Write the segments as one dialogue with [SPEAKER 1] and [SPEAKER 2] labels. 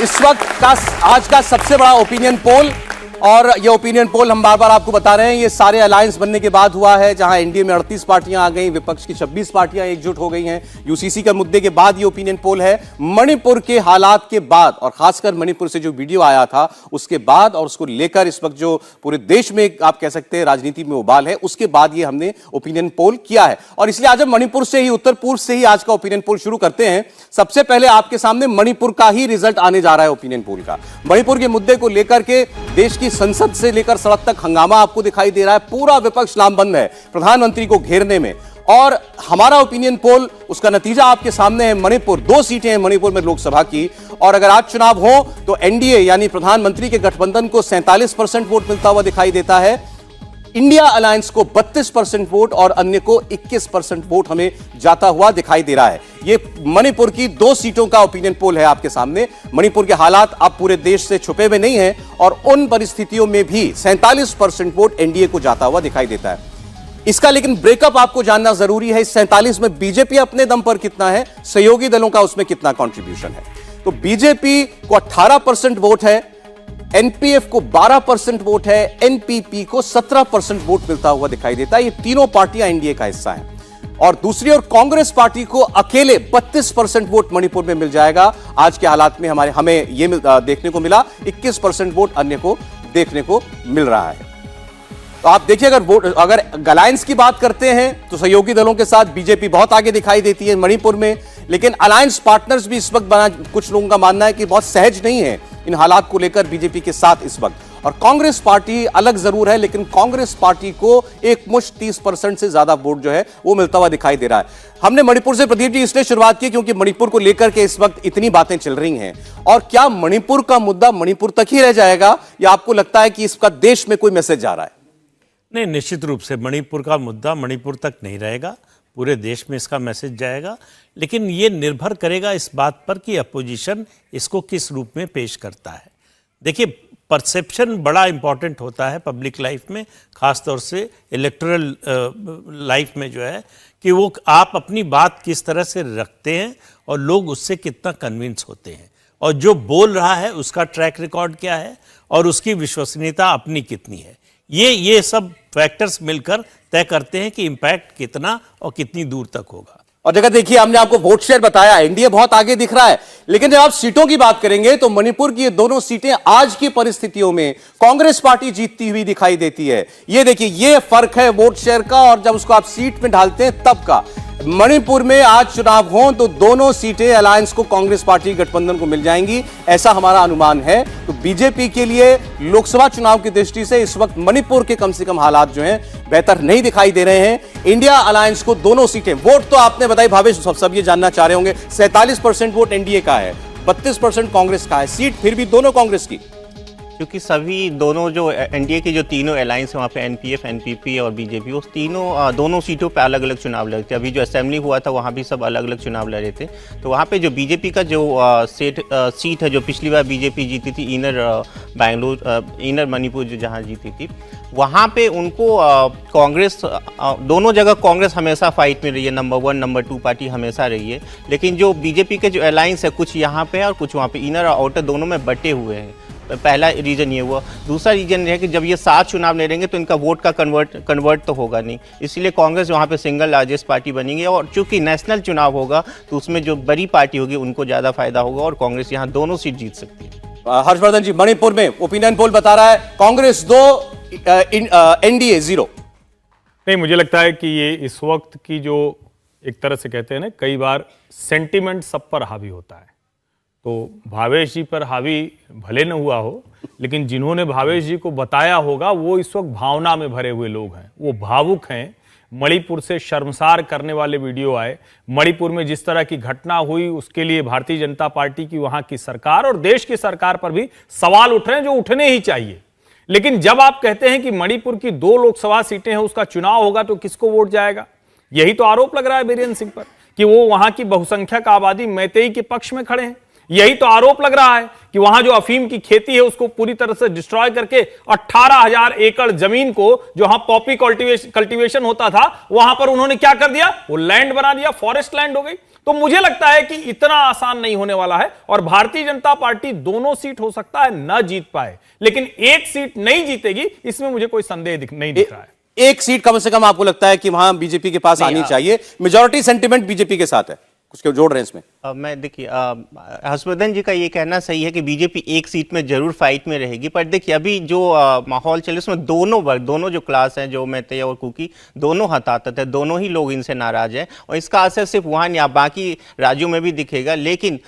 [SPEAKER 1] इस वक्त का आज का सबसे बड़ा ओपिनियन पोल, और ये ओपिनियन पोल हम बार बार आपको बता रहे हैं, ये सारे अलायंस बनने के बाद हुआ है, जहां एनडीए में 38 पार्टियां आ गई, विपक्ष की 26 पार्टियां एकजुट हो गई हैं। यूसीसी के मुद्दे के बाद ये ओपिनियन पोल है। मणिपुर के हालात के बाद, और खासकर मणिपुर से जो वीडियो आया था उसके बाद, और उसको लेकर इस वक्त जो पूरे देश में आप कह सकते हैं राजनीति में उबाल है, उसके बाद ये हमने ओपिनियन पोल किया है। और इसलिए आज हम मणिपुर से ही, उत्तर पूर्व से ही आज का ओपिनियन पोल शुरू करते हैं। सबसे पहले आपके सामने मणिपुर का ही रिजल्ट आने जा रहा है ओपिनियन पोल का। मणिपुर के मुद्दे को लेकर के देश की संसद से लेकर सड़क तक हंगामा आपको दिखाई दे रहा है। पूरा विपक्ष लामबंद है प्रधानमंत्री को घेरने में, और हमारा ओपिनियन पोल, उसका नतीजा आपके सामने है। मणिपुर 2 सीटें हैं मणिपुर में लोकसभा की, और अगर आज चुनाव हो तो एनडीए यानी प्रधानमंत्री के गठबंधन को 47% वोट मिलता हुआ दिखाई देता है। इंडिया अलायंस को 32% वोट और अन्य को 21% वोट हमें जाता हुआ दिखाई दे रहा है। ये मणिपुर की 2 सीटों का ओपिनियन पोल है आपके सामने। मणिपुर के हालात अब पूरे देश से छुपे हुए नहीं हैं, और उन परिस्थितियों में भी 47% वोट एनडीए को जाता हुआ दिखाई देता है। इसका लेकिन ब्रेकअप आपको जानना जरूरी है। इस 47 में बीजेपी अपने दम पर कितना है, सहयोगी दलों का उसमें कितना कंट्रीब्यूशन है। तो बीजेपी को 18% वोट है, एनपीएफ को 12% वोट है, एनपीपी को 17% वोट मिलता हुआ दिखाई देता है। ये तीनों पार्टियां एनडीए का हिस्सा हैं। और दूसरी ओर कांग्रेस पार्टी को अकेले 32% वोट मणिपुर में मिल जाएगा। आज के हालात में हमें ये देखने को मिला, 21% वोट अन्य को देखने को मिल रहा है। तो आप देखिए, अगर अलायंस की बात करते हैं तो सहयोगी दलों के साथ बीजेपी बहुत आगे दिखाई देती है मणिपुर में, लेकिन अलायंस पार्टनर्स भी इस वक्त कुछ लोगों का मानना है कि बहुत सहज नहीं है इन हालात को लेकर बीजेपी के साथ इस वक्त। और कांग्रेस पार्टी अलग जरूर है, लेकिन कांग्रेस पार्टी को एक मुश्त 30% से ज्यादा वोट जो है वो मिलता हुआ दिखाई दे रहा है। हमने मणिपुर से प्रदीप जी इसलिए शुरुआत की क्योंकि मणिपुर को लेकर के इस वक्त इतनी बातें चल रही हैं। और क्या मणिपुर का मुद्दा मणिपुर तक ही रह जाएगा, या आपको लगता है कि इसका देश में कोई मैसेज जा रहा है?
[SPEAKER 2] नहीं, निश्चित रूप से मणिपुर का मुद्दा मणिपुर तक नहीं रहेगा, पूरे देश में इसका मैसेज जाएगा। लेकिन ये निर्भर करेगा इस बात पर कि अपोजिशन इसको किस रूप में पेश करता है। देखिए, परसेप्शन बड़ा इंपॉर्टेंट होता है पब्लिक लाइफ में, खास तौर से इलेक्टोरल लाइफ में जो है, कि वो आप अपनी बात किस तरह से रखते हैं और लोग उससे कितना कन्विंस होते हैं, और जो बोल रहा है उसका ट्रैक रिकॉर्ड क्या है और उसकी विश्वसनीयता अपनी कितनी है। ये सब फैक्टर्स मिलकर तय करते हैं कि इंपैक्ट कितना और कितनी दूर तक होगा।
[SPEAKER 1] और जगह देखिए, हमने आपको वोट शेयर बताया, एनडीए बहुत आगे दिख रहा है, लेकिन जब आप सीटों की बात करेंगे तो मणिपुर की ये दोनों सीटें आज की परिस्थितियों में कांग्रेस पार्टी जीतती हुई दिखाई देती है। ये देखिए, ये फर्क है वोट शेयर का, और जब उसको आप सीट में ढालते हैं तब का। मणिपुर में आज चुनाव हो तो दोनों सीटें अलायंस को, कांग्रेस पार्टी गठबंधन को मिल जाएंगी, ऐसा हमारा अनुमान है। तो बीजेपी के लिए लोकसभा चुनाव की दृष्टि से इस वक्त मणिपुर के कम से कम हालात जो हैं बेहतर नहीं दिखाई दे रहे हैं। इंडिया अलायंस को दोनों सीटें, वोट तो आपने बताई भावेश, सब ये जानना चाह रहे होंगे, 47% वोट एनडीए का है, 32% कांग्रेस का है, सीट फिर भी दोनों कांग्रेस की।
[SPEAKER 3] क्योंकि सभी दोनों जो एनडीए की जो तीनों अलायंस है, वहाँ पे एनपीएफ, एनपीपी और बीजेपी, उस दोनों सीटों पे अलग अलग चुनाव लड़े थे। अभी जो असेंबली हुआ था वहाँ भी सब अलग अलग चुनाव लड़े थे। तो वहाँ पे जो बीजेपी का जो सीट है, जो पिछली बार बीजेपी जीती थी, इनर मणिपुर जो जहाँ जीती थी, वहाँ पे उनको कांग्रेस, दोनों जगह कांग्रेस हमेशा फाइट में रही है, नंबर 1 नंबर 2 पार्टी हमेशा रही है। लेकिन जो बीजेपी के जो अलायंस है, कुछ यहाँ पे है और कुछ वहाँ पे, इनर और आउटर दोनों में बटे हुए हैं। पहला रीजन ये हुआ। दूसरा रीजन ये है कि जब ये 7 चुनाव लड़ेंगे तो इनका वोट का कन्वर्ट तो होगा नहीं, इसलिए कांग्रेस वहाँ पे सिंगल लार्जेस्ट पार्टी बनेगी। और चूंकि नेशनल चुनाव होगा तो उसमें जो बड़ी पार्टी होगी उनको ज़्यादा फायदा होगा, और कांग्रेस यहाँ दोनों सीट जीत सकती है।
[SPEAKER 1] हर्षवर्धन जी, मणिपुर में ओपिनियन पोल बता रहा है कांग्रेस 2, एनडीए 0।
[SPEAKER 4] नहीं, मुझे लगता है कि ये इस वक्त की जो एक तरह से कहते हैं ना, कई बार सेंटिमेंट सब पर हावी होता है। तो भावेश जी पर हावी भले न हुआ हो, लेकिन जिन्होंने भावेश जी को बताया होगा वो इस वक्त भावना में भरे हुए लोग हैं, वो भावुक हैं। मणिपुर से शर्मसार करने वाले वीडियो आए, मणिपुर में जिस तरह की घटना हुई उसके लिए भारतीय जनता पार्टी की, वहां की सरकार और देश की सरकार पर भी सवाल उठ रहे हैं, जो उठने ही चाहिए। लेकिन जब आप कहते हैं कि मणिपुर की 2 लोकसभा सीटें हैं, उसका चुनाव होगा तो किसको वोट जाएगा, यही तो आरोप लग रहा है बीरेन सिंह पर, कि वो वहां की बहुसंख्यक आबादी मैतेई के पक्ष में खड़े हैं। यही तो आरोप लग रहा है कि वहां जो अफीम की खेती है उसको पूरी तरह से डिस्ट्रॉय करके 18,000 एकड़ जमीन को, जो वहां पॉपी कल्टीवेशन होता था, वहां पर उन्होंने क्या कर दिया, वो लैंड बना दिया, फॉरेस्ट लैंड हो गई। तो मुझे लगता है कि इतना आसान नहीं होने वाला है और भारतीय जनता पार्टी दोनों सीट हो सकता है ना जीत पाए, लेकिन एक सीट नहीं जीतेगी, इसमें मुझे कोई संदेह नहीं दिख रहा है।
[SPEAKER 1] एक सीट कम से कम आपको लगता है कि वहां बीजेपी के पास आनी चाहिए? मेजॉरिटी सेंटिमेंट बीजेपी के साथ है, कुछ क्यों जोड़ रहे हैं इसमें?
[SPEAKER 3] मैं देखिए, हर्षवर्धन जी का ये कहना सही है कि बीजेपी एक सीट में जरूर फाइट में रहेगी, पर देखिए अभी जो माहौल चले उसमें दोनों वर्ग, दोनों जो क्लास हैं, जो मैतेय और कुकी, दोनों हताहत है, दोनों ही लोग इनसे नाराज हैं और इसका असर सिर्फ वहाँ नहीं, आप बाकी राज्यों में भी दिखेगा। लेकिन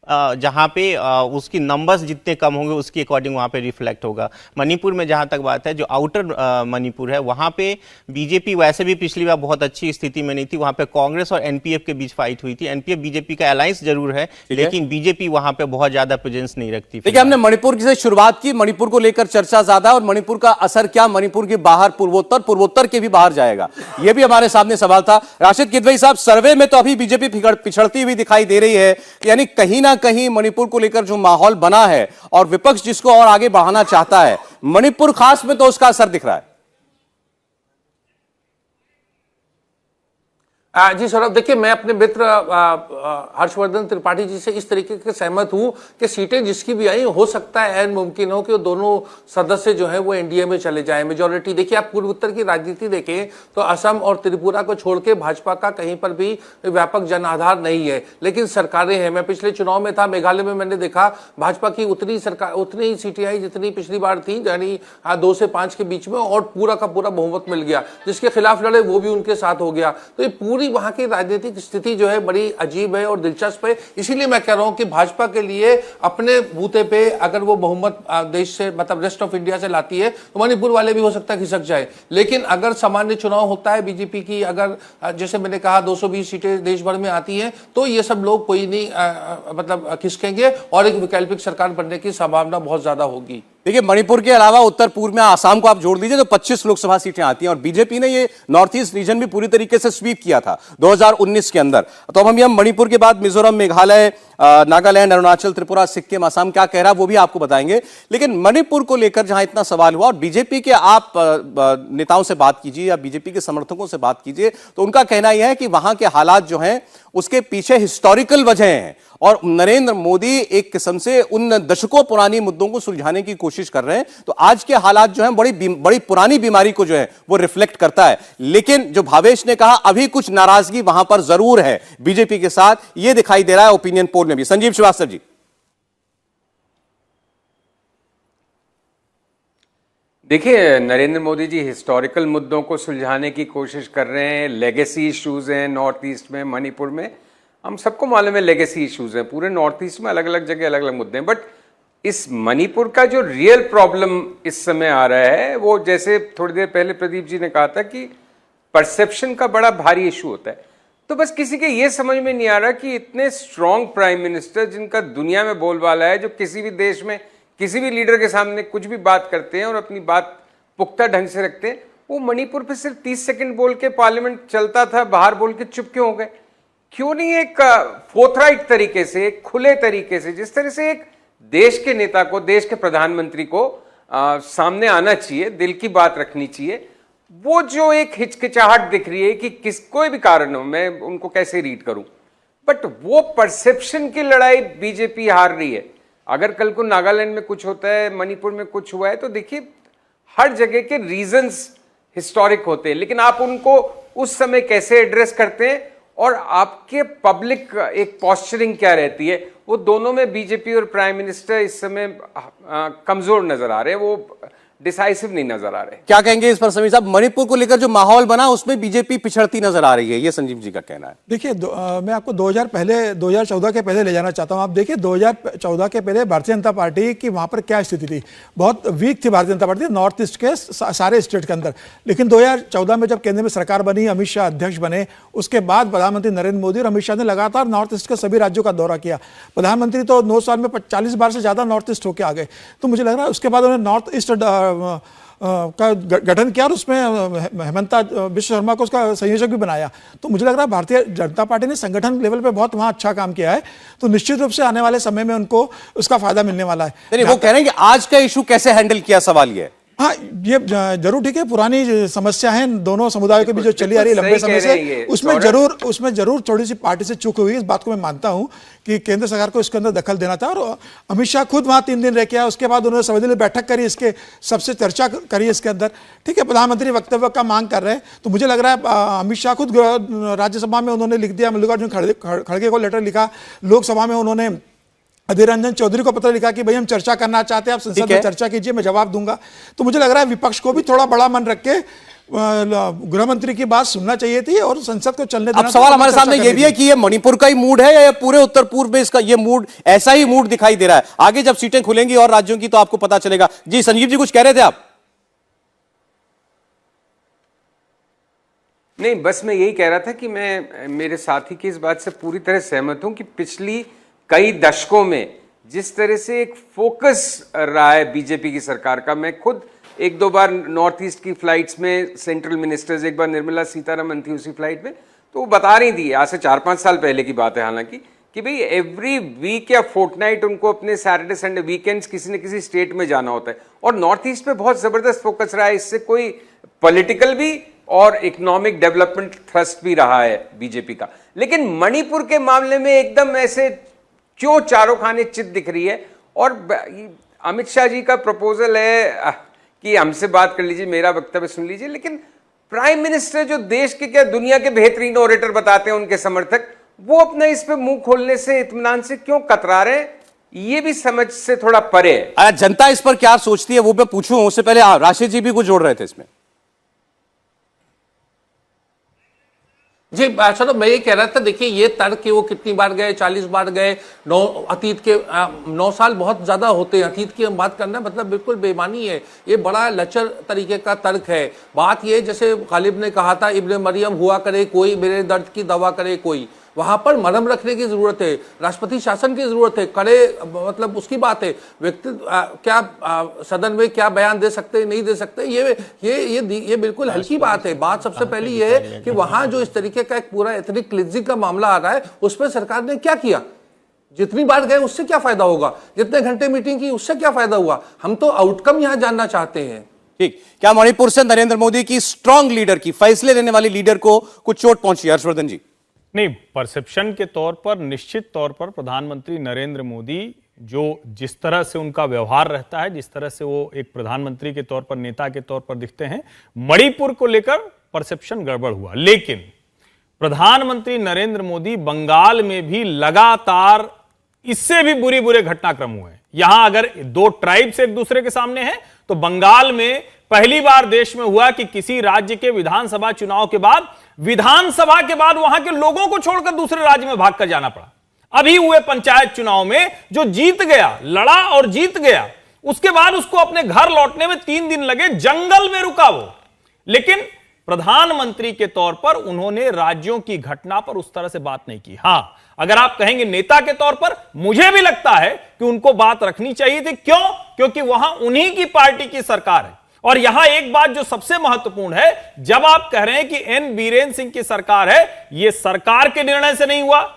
[SPEAKER 3] जहाँ पे उसकी नंबर्स जितने कम होंगे उसके अकॉर्डिंग वहाँ पे रिफ्लेक्ट होगा। मणिपुर में जहाँ तक बात है, जो आउटर मणिपुर है, वहाँ पे बीजेपी वैसे भी पिछली बार बहुत अच्छी स्थिति में नहीं थी, वहाँ पे कांग्रेस और एनपीएफ के बीच फाइट हुई थी। एनपीएफ बीजेपी का अलायंस जरूर है, लेकिन बीजेपी वहाँ पे बहुत ज्यादा प्रेजेंस नहीं रखती।
[SPEAKER 1] देखिए, हमने मणिपुर से शुरुआत की, मणिपुर को लेकर चर्चा ज्यादा, और मणिपुर का असर क्या मणिपुर के बाहर, पूर्वोत्तर के भी बाहर जाएगा, यह भी हमारे सामने सवाल था। राशिद किदवई साहब, सर्वे में तो अभी बीजेपी पिछड़ती हुई दिखाई दे रही है, यानी कहीं ना कहीं मणिपुर को लेकर जो माहौल बना है और विपक्ष जिसको और आगे बढ़ाना चाहता है, मणिपुर खास में तो उसका असर दिख रहा है।
[SPEAKER 5] जी सौरभ, देखिए मैं अपने मित्र हर्षवर्धन त्रिपाठी जी से इस तरीके से सहमत हूं कि सीटें जिसकी भी आई, हो सकता है ऐन मुमकिन हो कि वो दोनों सदस्य जो है वो एनडीए में चले जाएं। मेजॉरिटी देखिए, आप पूर्वोत्तर की राजनीति देखें तो असम और त्रिपुरा को छोड़ के भाजपा का कहीं पर भी व्यापक जन आधार नहीं है, लेकिन सरकारें हैं। मैं पिछले चुनाव में था, मेघालय में मैंने देखा भाजपा की उतनी ही सीटें आई जितनी पिछली बार थी, यानी 2 से 5 के बीच में, और पूरा का पूरा बहुमत मिल गया। जिसके खिलाफ लड़े वो भी उनके साथ हो गया। तो ये पूरी वहां की राजनीतिक स्थिति जो है बड़ी अजीब है और दिलचस्प है। इसीलिए मैं कह रहा हूं कि भाजपा के लिए अपने बूते पे अगर वो बहुमत देश से, मतलब रेस्ट ऑफ इंडिया से लाती है, तो मणिपुर वाले भी हो सकता है खिसक जाए। लेकिन अगर सामान्य चुनाव होता है बीजेपी की, अगर जैसे मैंने कहा 220 सीटें देश भर में आती हैं, तो ये सब लोग कोई नहीं मतलब खिसकेंगे और एक वैकल्पिक सरकार बनने की संभावना बहुत ज्यादा होगी।
[SPEAKER 1] देखिए, मणिपुर के अलावा उत्तर पूर्व में आसाम को आप जोड़ दीजिए तो 25 लोकसभा सीटें आती हैं, और बीजेपी ने ये नॉर्थ ईस्ट रीजन भी पूरी तरीके से स्वीप किया था 2019 के अंदर। तो अब हम यहाँ मणिपुर के बाद मिजोरम, मेघालय, नागालैंड, अरुणाचल, त्रिपुरा, सिक्किम, असम क्या कह रहा है वो भी आपको बताएंगे। लेकिन मणिपुर को लेकर जहां इतना सवाल हुआ, और बीजेपी के आप नेताओं से बात कीजिए या बीजेपी के समर्थकों से बात कीजिए, तो उनका कहना यह है कि वहां के हालात जो हैं उसके पीछे हिस्टोरिकल वजह हैं, और नरेंद्र मोदी एक किस्म से उन दशकों पुरानी मुद्दों को सुलझाने की कोशिश कर रहे हैं। तो आज के हालात जो हैं बड़ी पुरानी बीमारी को जो है वो रिफ्लेक्ट करता है। लेकिन जो भावेश ने कहा, अभी कुछ नाराजगी वहां पर जरूर है बीजेपी के साथ, ये दिखाई दे रहा है ओपिनियन पोल में भी। संजीव श्रीवास्तव जी।
[SPEAKER 6] देखिए, नरेंद्र मोदी जी हिस्टोरिकल मुद्दों को सुलझाने की कोशिश कर रहे हैं। लेगेसी इश्यूज हैं नॉर्थ ईस्ट में, मणिपुर में, हम सबको मालूम है लेगेसी इश्यूज हैं। पूरे नॉर्थ ईस्ट में अलग अलग जगह अलग अलग मुद्दे हैं, बट इस मणिपुर का जो रियल प्रॉब्लम इस समय आ रहा है, वो जैसे थोड़ी देर पहले प्रदीप जी ने कहा था कि परसेप्शन का बड़ा भारी इशू होता है। तो बस किसी के ये समझ में नहीं आ रहा कि इतने स्ट्रांग प्राइम मिनिस्टर, जिनका दुनिया में बोलबाला है, जो किसी भी देश में किसी भी लीडर के सामने कुछ भी बात करते हैं और अपनी बात पुख्ता ढंग से रखते हैं, वो मणिपुर पे सिर्फ 30 सेकंड बोल के पार्लियामेंट चलता था, बाहर बोल के चुप क्यों हो गए? क्यों नहीं एक फोर्थराइट तरीके से, एक खुले तरीके से, जिस तरह से एक देश के नेता को, देश के प्रधानमंत्री को सामने आना चाहिए, दिल की बात रखनी चाहिए, वो जो एक हिचकिचाहट दिख रही है कि किस कोई भी कारण हो, मैं उनको कैसे रीड करूं, बट वो परसेप्शन की लड़ाई बीजेपी हार रही है। अगर कल को नागालैंड में कुछ होता है, मणिपुर में कुछ हुआ है, तो देखिए हर जगह के रीजंस हिस्टोरिक होते हैं, लेकिन आप उनको उस समय कैसे एड्रेस करते हैं और आपके पब्लिक एक पॉस्चरिंग क्या रहती है, वो दोनों में बीजेपी और प्राइम मिनिस्टर इस समय कमजोर नजर आ रहे हैं, वो डिसाइसिव नहीं नजर आ रहे।
[SPEAKER 1] क्या कहेंगे इस पर समीर साहब? मणिपुर को लेकर जो माहौल बना उसमें बीजेपी पिछड़ती नजर आ रही है, ये संजीव जी का कहना है।
[SPEAKER 7] देखिए, मैं आपको 2014 के पहले ले जाना चाहता हूं। आप देखिए 2014 के पहले भारतीय जनता पार्टी की वहां पर क्या स्थिति थी, बहुत वीक थी Bharatiya Janata party north east के सारे स्टेट के अंदर। लेकिन 2014 में जब केंद्र में सरकार बनी, अमित शाह अध्यक्ष बने, उसके बाद प्रधानमंत्री नरेंद्र मोदी और अमित शाह ने लगातार नॉर्थ ईस्ट के सभी राज्यों का दौरा किया। प्रधानमंत्री तो 9 साल में 40 बार से ज्यादा नॉर्थ ईस्ट होकर आ गए। तो मुझे लग रहा है उसके बाद उन्होंने नॉर्थ ईस्ट का गठन किया और उसमें हेमंता विश्व शर्मा को उसका संयोजक भी बनाया। तो मुझे लग रहा है भारतीय जनता पार्टी ने संगठन लेवल पे बहुत वहाँ अच्छा काम किया है, तो निश्चित रूप से आने वाले समय में उनको उसका फायदा मिलने वाला है।
[SPEAKER 1] नहीं, वो कह रहे हैं कि आज का इशू कैसे हैंडल किया, सवाल ये है।
[SPEAKER 7] हाँ, ये जरूर ठीक है, पुरानी समस्या है दोनों समुदायों के बीच जो चली आ रही है लंबे समय से, उसमें जरूर थोड़ी सी पार्टी से चूक हुई। इस बात को मैं मानता हूं कि केंद्र सरकार को इसके अंदर दखल देना था, और अमित शाह खुद वहां 3 दिन रह के आए, उसके बाद उन्होंने सर्वदलीय बैठक करी, इसके सबसे चर्चा करी इसके अंदर। ठीक है, प्रधानमंत्री वक्तव्य का मांग कर रहे हैं, तो मुझे लग रहा है अमित शाह खुद राज्यसभा में उन्होंने लिख दिया, मल्लिकार्जुन खड़गे को लेटर लिखा, लोकसभा में उन्होंने अधीर रंजन चौधरी को पत्र लिखा कि भाई हम चर्चा करना चाहते हैं, आप संसद में चर्चा कीजिए, मैं जवाब दूंगा। तो मुझे लग रहा है विपक्ष को भी थोड़ा बड़ा मन रख के गृह मंत्री की बात सुनना चाहिए थी और संसद को चलने देना।
[SPEAKER 1] अब सवाल हमारे सामने ये भी है कि ये मणिपुर का ही मूड है या पूरे उत्तर पूर्व में इसका ये मूड, ऐसा ही मूड दिखाई दे रहा है? आगे जब सीटें खुलेंगी और राज्यों की तो आपको पता चलेगा। जी संजीव जी, कुछ कह रहे थे आप?
[SPEAKER 6] नहीं, बस मैं यही कह रहा था कि मैं मेरे साथी की इस बात से पूरी तरह सहमत हूं कि पिछली कई दशकों में जिस तरह से एक फोकस रहा है बीजेपी की सरकार का, मैं खुद 1-2 बार नॉर्थ ईस्ट की फ्लाइट्स में सेंट्रल मिनिस्टर्स, एक बार निर्मला सीतारमन थी उसी फ्लाइट में, तो वो बता रही थी, आज से 4-5 साल पहले की बात है हालांकि, कि भाई एवरी वीक या फोर्टनाइट उनको अपने सैटरडे संडे वीकेंड्स किसी न किसी स्टेट में जाना होता है। और नॉर्थ ईस्ट पे बहुत जबरदस्त फोकस रहा है, इससे कोई पॉलिटिकल भी और इकोनॉमिक डेवलपमेंट थ्रस्ट भी रहा है बीजेपी का। लेकिन मणिपुर के मामले में एकदम ऐसे क्यों चारों खाने चित दिख रही है? और अमित शाह जी का प्रपोजल है कि हमसे बात कर लीजिए, मेरा वक्तव्य सुन लीजिए, लेकिन प्राइम मिनिस्टर जो देश के क्या दुनिया के बेहतरीन ओरेटर बताते हैं उनके समर्थक, वो अपना इस पे मुंह खोलने से, इत्मीनान से क्यों कतरा रहे हैं? ये भी समझ से थोड़ा परे है।
[SPEAKER 1] जनता इस पर क्या सोचती है वो मैं पूछूं उससे पहले राशिद जी भी कुछ जोड़ रहे थे इसमें।
[SPEAKER 5] जी चलो, मैं ये कह रहा था, देखिए ये तर्क कि वो कितनी बार गए, 40 बार गए, अतीत के 9 साल बहुत ज्यादा होते हैं, अतीत की हम बात करना मतलब बिल्कुल बेईमानी है, ये बड़ा लचर तरीके का तर्क है। बात ये, जैसे गालिब ने कहा था, इब्ने मरियम हुआ करे कोई, मेरे दर्द की दवा करे कोई, वहां पर मरहम रखने की जरूरत है, राष्ट्रपति शासन की जरूरत है, कड़े मतलब उसकी बात है, व्यक्ति क्या सदन में क्या बयान दे सकते नहीं दे सकते, ये बिल्कुल हल्की बात है। बात सबसे पहली ये है कि वहां जो इस तरीके का एक पूरा एथनिक क्लिंजिंग का मामला आ रहा है, उस पर सरकार ने क्या किया? जितनी बार गए उससे क्या फायदा होगा? जितने घंटे मीटिंग की उससे क्या फायदा हुआ? हम तो आउटकम यहां जानना चाहते हैं।
[SPEAKER 1] ठीक, क्या मणिपुर से नरेंद्र मोदी की स्ट्रांग लीडर की, फैसले लेने वाली लीडर को कुछ चोट पहुंची? हर्षवर्धन जी।
[SPEAKER 4] नहीं, परसेप्शन के तौर पर निश्चित तौर पर प्रधानमंत्री नरेंद्र मोदी जो जिस तरह से उनका व्यवहार रहता है, जिस तरह से वो एक प्रधानमंत्री के तौर पर, नेता के तौर पर दिखते हैं, मणिपुर को लेकर परसेप्शन गड़बड़ हुआ। लेकिन प्रधानमंत्री नरेंद्र मोदी बंगाल में भी लगातार इससे भी बुरे घटनाक्रम हुए हैं। यहां अगर 2 ट्राइब्स एक दूसरे के सामने हैं, तो बंगाल में पहली बार देश में हुआ कि किसी राज्य के विधानसभा चुनाव के बाद वहां के लोगों को छोड़कर दूसरे राज्य में भागकर जाना पड़ा। अभी हुए पंचायत चुनाव में जो जीत गया, लड़ा और जीत गया, उसके बाद उसको अपने घर लौटने में 3 दिन लगे, जंगल में रुका वो। लेकिन प्रधानमंत्री के तौर पर उन्होंने राज्यों की घटना पर उस तरह से बात नहीं की। हां, अगर आप कहेंगे नेता के तौर पर, मुझे भी लगता है कि उनको बात रखनी चाहिए थी। क्यों? क्योंकि वहां उन्हीं की पार्टी की सरकार है। और यहां एक बात जो सबसे महत्वपूर्ण है, जब आप कह रहे हैं कि एन बीरेन सिंह की सरकार है, यह सरकार के निर्णय से नहीं हुआ,